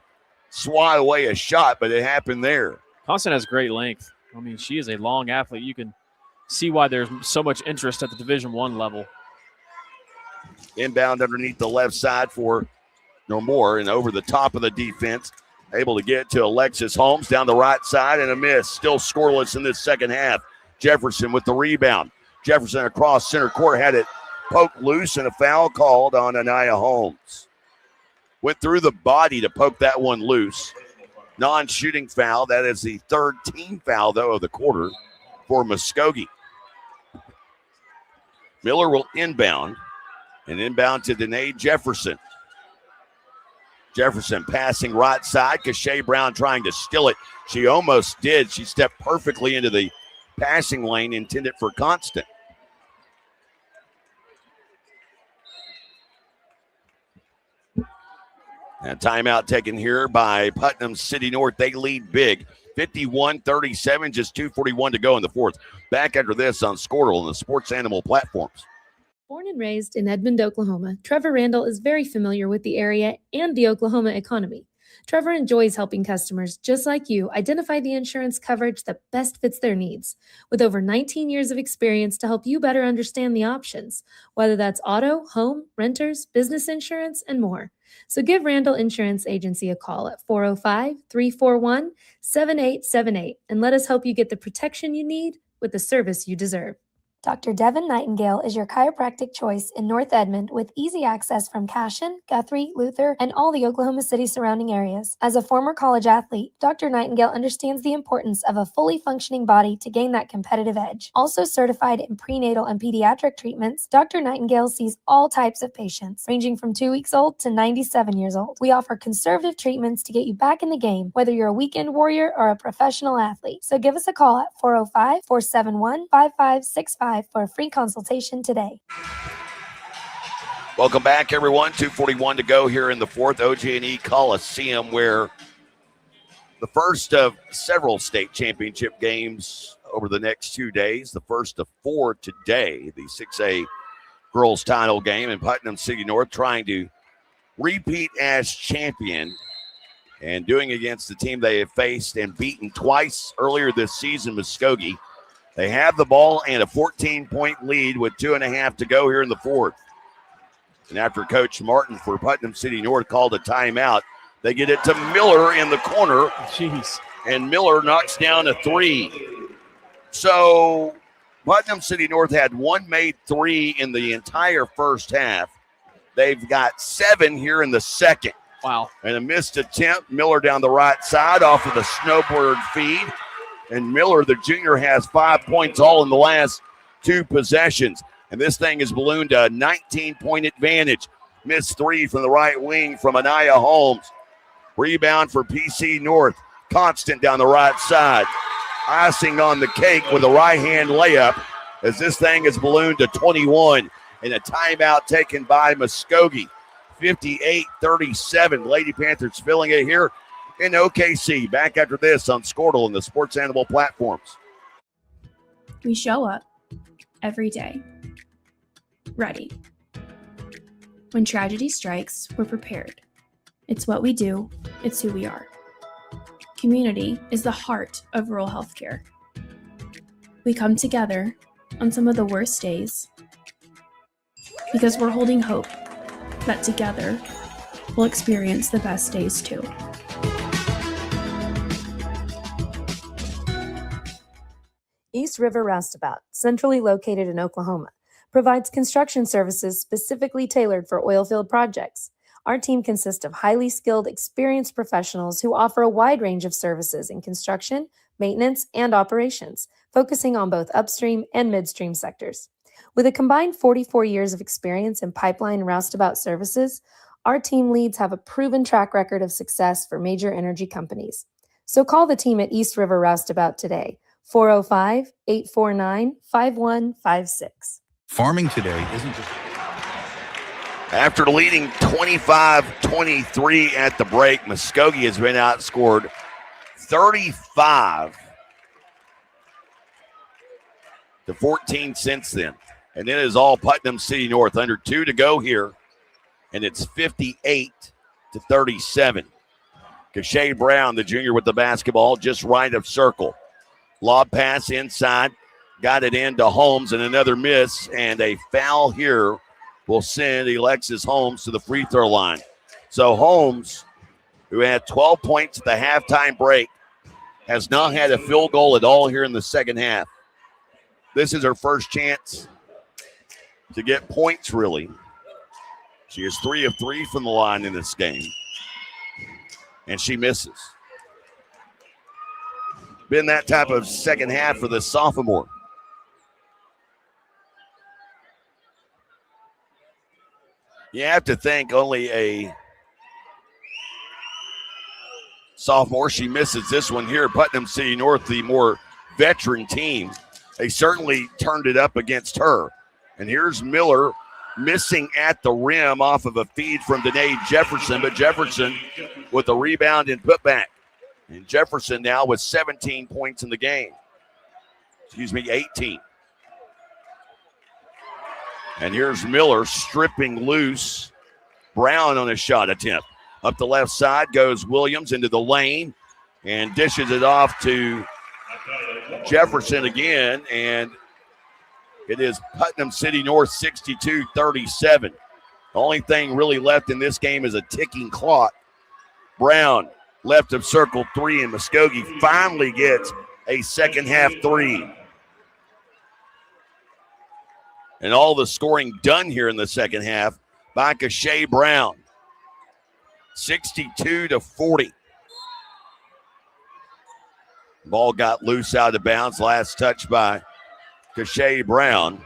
swat away a shot, but it happened there. Constant has great length. I mean, she is a long athlete. You can see why there's so much interest at the Division I level. Inbound underneath the left side for Nomore, and over the top of the defense, able to get to Alexis Holmes down the right side, and a miss. Still scoreless in this second half. Jefferson with the rebound. Jefferson across center court, had it poked loose, and a foul called on Anaya Holmes. Went through the body to poke that one loose. Non-shooting foul. That is the third team foul, though, of the quarter for Muskogee. Miller will inbound, and inbound to Danae Jefferson. Jefferson passing right side. Kashay Brown trying to steal it. She almost did. She stepped perfectly into the passing lane intended for Constant. And timeout taken here by Putnam City North. They lead big, 51-37, just 2:41 to go in the fourth. Back after this on Squirtle and the Sports Animal platforms. Born and raised in Edmond, Oklahoma, Trevor Randall is very familiar with the area and the Oklahoma economy. Trevor enjoys helping customers just like you identify the insurance coverage that best fits their needs. With over 19 years of experience to help you better understand the options, whether that's auto, home, renters, business insurance, and more. So give Randall Insurance Agency a call at 405-341-7878 and let us help you get the protection you need with the service you deserve. Dr. Devin Nightingale is your chiropractic choice in North Edmond with easy access from Cashion, Guthrie, Luther, and all the Oklahoma City surrounding areas. As a former college athlete, Dr. Nightingale understands the importance of a fully functioning body to gain that competitive edge. Also certified in prenatal and pediatric treatments, Dr. Nightingale sees all types of patients, ranging from 2 weeks old to 97 years old. We offer conservative treatments to get you back in the game, whether you're a weekend warrior or a professional athlete. So give us a call at 405-471-5565 for a free consultation today. Welcome back, everyone. 2:41 to go here in the fourth. OG&E Coliseum, where the first of several state championship games over the next 2 days. The first of 4 today. The 6A girls title game in Putnam City North, trying to repeat as champion and doing against the team they have faced and beaten twice earlier this season, Muskogee. They have the ball and a 14-point lead with 2.5 to go here in the fourth. And after Coach Martin for Putnam City North called a timeout, they get it to Miller in the corner. Jeez. And Miller knocks down a three. So Putnam City North had one made three in the entire first half. They've got 7 here in the second. Wow. And a missed attempt. Miller down the right side off of the snowbird feed. And Miller, the junior, has 5 points all in the last 2 possessions. And this thing is ballooned to a 19-point advantage. Missed 3 from the right wing from Anaya Holmes. Rebound for PC North. Constant down the right side. Icing on the cake with a right-hand layup as this thing is ballooned to 21. And a timeout taken by Muskogee. 58-37. Lady Panthers filling it here in OKC. Back after this on Squirtle and the Sports Animal platforms. We show up every day, ready. When tragedy strikes, we're prepared. It's what we do, it's who we are. Community is the heart of rural healthcare. We come together on some of the worst days because we're holding hope that together we'll experience the best days too. East River Roustabout, centrally located in Oklahoma, provides construction services specifically tailored for oilfield projects. Our team consists of highly skilled, experienced professionals who offer a wide range of services in construction, maintenance, and operations, focusing on both upstream and midstream sectors. With a combined 44 years of experience in pipeline and roustabout services, our team leads have a proven track record of success for major energy companies. So call the team at East River Roustabout today, 405-849-5156. Farming today isn't just... After leading 25-23 at the break, Muskogee has been outscored 35-14 since then. And it is all Putnam City North. Under 2 to go here, and it's 58-37. Kashay Brown, the junior with the basketball, just right of circle. Lob pass inside, got it into Holmes, and another miss, and a foul here will send Alexis Holmes to the free throw line. So Holmes, who had 12 points at the halftime break, has not had a field goal at all here in the second half. This is her first chance to get points, really. She is 3 of 3 from the line in this game, and she misses. Been that type of second half for the sophomore. You have to think only a sophomore. She misses this one here. Putnam City North, the more veteran team, they certainly turned it up against her. And here's Miller missing at the rim off of a feed from Danae Jefferson, but Jefferson with a rebound and putback. And Jefferson now with 17 points in the game. 18. And here's Miller stripping loose Brown on a shot attempt. Up the left side goes Williams into the lane and dishes it off to Jefferson again. And it is Putnam City North 62-37. The only thing really left in this game is a ticking clock. Brown, left of circle 3, and Muskogee finally gets a second half 3. And all the scoring done here in the second half by Cachet Brown. 62-40. Ball got loose out of bounds. Last touch by Cachet Brown.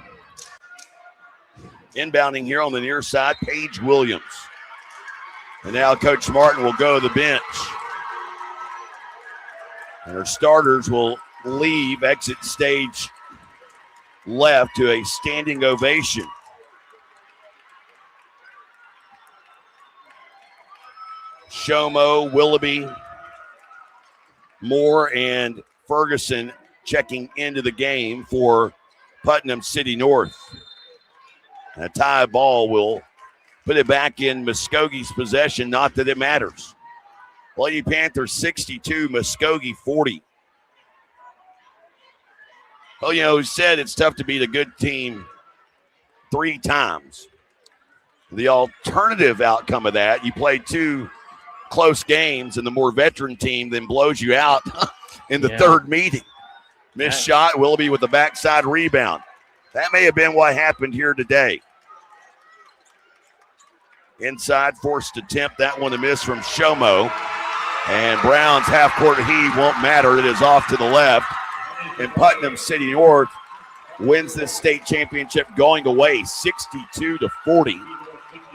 Inbounding here on the near side, Paige Williams. And now Coach Martin will go to the bench. And her starters will leave, exit stage left to a standing ovation. Shomo, Willoughby, Moore, and Ferguson checking into the game for Putnam City North. A tie ball will put it back in Muskogee's possession, not that it matters. Lady Panthers 62, Muskogee 40. Well, you know, who said it's tough to beat a good team 3 times. The alternative outcome of that, you play 2 close games and the more veteran team then blows you out in the third meeting. Missed shot, Willoughby with the backside rebound. That may have been what happened here today. Inside, forced attempt, that one to miss from Shomo. And Brown's half-court heave won't matter. It is off to the left. And Putnam City North wins this state championship going away 62-40.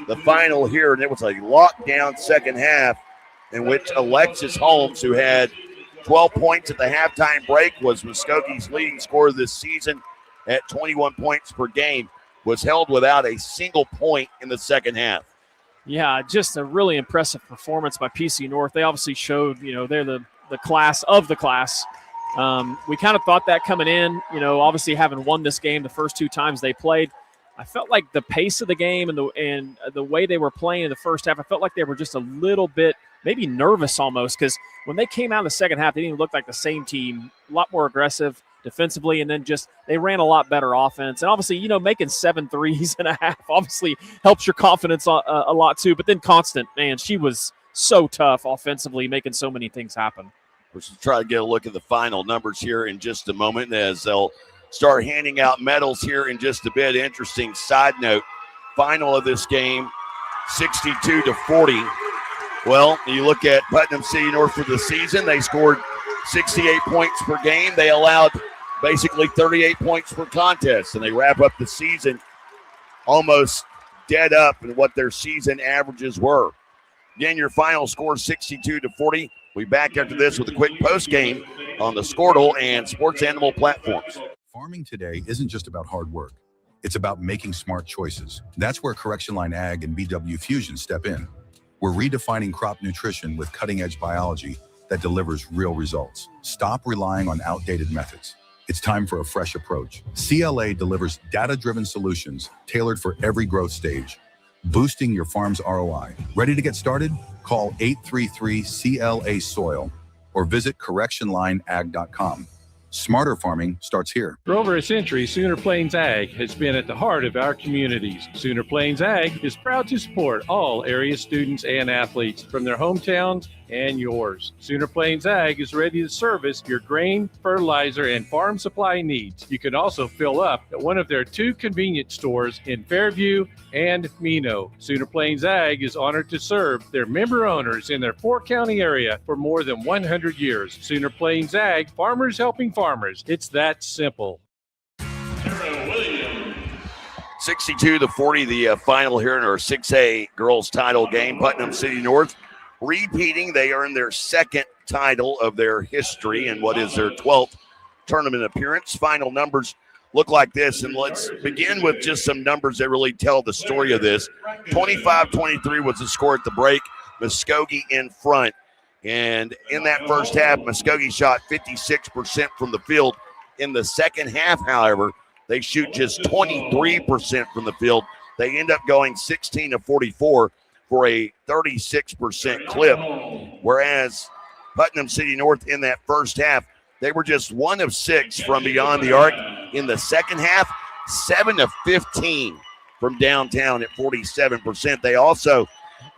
The final here, and it was a lockdown second half in which Alexis Holmes, who had 12 points at the halftime break, was Muskogee's leading scorer this season at 21 points per game, was held without a single point in the second half. Yeah, just a really impressive performance by PC North. They obviously showed, you know, they're the class of the class. We kind of thought that coming in, you know, obviously having won this game the first 2 times they played. I felt like the pace of the game and the way they were playing in the first half, I felt like they were just a little bit maybe nervous almost, because when they came out in the second half, they didn't look like the same team, a lot more aggressive defensively, and then just they ran a lot better offense. And obviously, you know, making 7 threes and a half obviously helps your confidence a lot too. But then Constant, man, she was so tough offensively, making so many things happen. We'll try to get a look at the final numbers here in just a moment as they'll start handing out medals here in just a bit. Interesting side note, final of this game, 62-40. Well, you look at Putnam City North for the season, they scored 68 points per game. They allowed basically 38 points per contest, and they wrap up the season almost dead up in what their season averages were. Again, your final score 62-40. We back after this with a quick post game on the Squirtle and Sports Animal platforms. Farming today isn't just about hard work. It's about making smart choices. That's where Correction Line Ag and BW Fusion step in. We're redefining crop nutrition with cutting-edge biology that delivers real results. Stop relying on outdated methods. It's time for a fresh approach. CLA delivers data-driven solutions tailored for every growth stage, boosting your farm's ROI. Ready to get started? Call 833-CLA-SOIL or visit correctionlineag.com. Smarter farming starts here. For over a century, Sooner Plains Ag has been at the heart of our communities. Sooner Plains Ag is proud to support all area students and athletes from their hometowns and yours. Sooner Plains Ag is ready to service your grain, fertilizer, and farm supply needs. You can also fill up at one of their 2 convenience stores in Fairview and Mino. Sooner Plains Ag is honored to serve their member owners in their 4-county area for more than 100 years. Sooner Plains Ag, farmers helping farmers. It's that simple. 62-40, the final here in our 6A girls title game. Putnam City North repeating. They earned their 2nd title of their history and what is their 12th tournament appearance. Final numbers look like this, and let's begin with just some numbers that really tell the story of this. 25-23 was the score at the break. Muskogee in front. And in that first half, Muskogee shot 56% from the field. In the second half, however, they shoot just 23% from the field. They end up going 16-44 for a 36% clip, whereas Putnam City North in that first half, they were just 1 of 6 from beyond the arc. In the second half, 7 of 15 from downtown at 47%. They also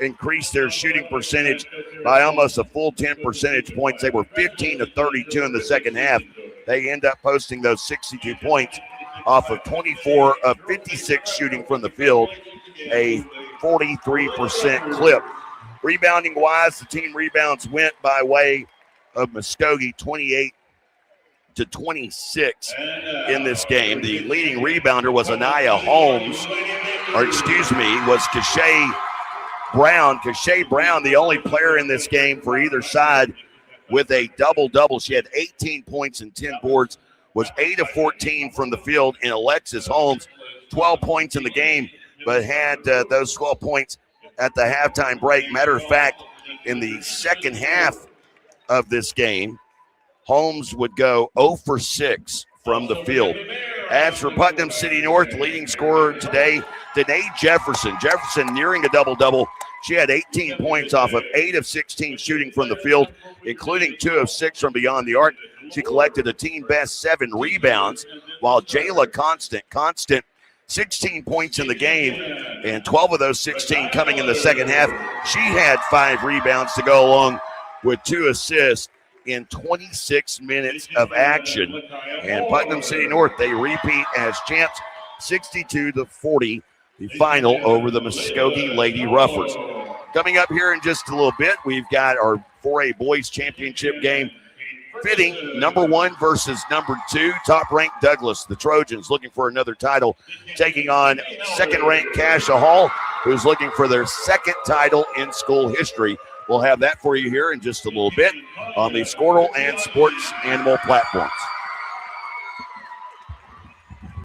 increased their shooting percentage by almost a full 10 percentage points. They were 15 of 32 in the second half. They end up posting those 62 points off of 24 of 56 shooting from the field, a 43% clip. Rebounding wise, the team rebounds went by way of Muskogee, 28 to 26 in this game. The leading rebounder was Anaya Holmes, was Kashay Brown. Kashay Brown, the only player in this game for either side with a double-double. She had 18 points and 10 boards, was 8 of 14 from the field. And Alexis Holmes, 12 points in the game, but had those 12 points at the halftime break. Matter of fact, in the second half of this game, Holmes would go 0 for 6 from the field. As for Putnam City North, leading scorer today, Danae Jefferson. Jefferson nearing a double-double. She had 18 points off of 8 of 16 shooting from the field, including 2 of 6 from beyond the arc. She collected a team best 7 rebounds, while Jayla Constant, 16 points in the game, and 12 of those 16 coming in the second half. She had 5 rebounds to go along with 2 assists in 26 minutes of action. And Putnam City North, they repeat as champs, 62-40, the final over the Muskogee Lady Ruffers. Coming up here in just a little bit, we've got our 4A Boys Championship game. Fitting, number 1 versus number 2, top-ranked Douglas. The Trojans looking for another title, taking on second-ranked Cassia Hall, who's looking for their second title in school history. We'll have that for you here in just a little bit on the Squirtle and Sports Animal platforms.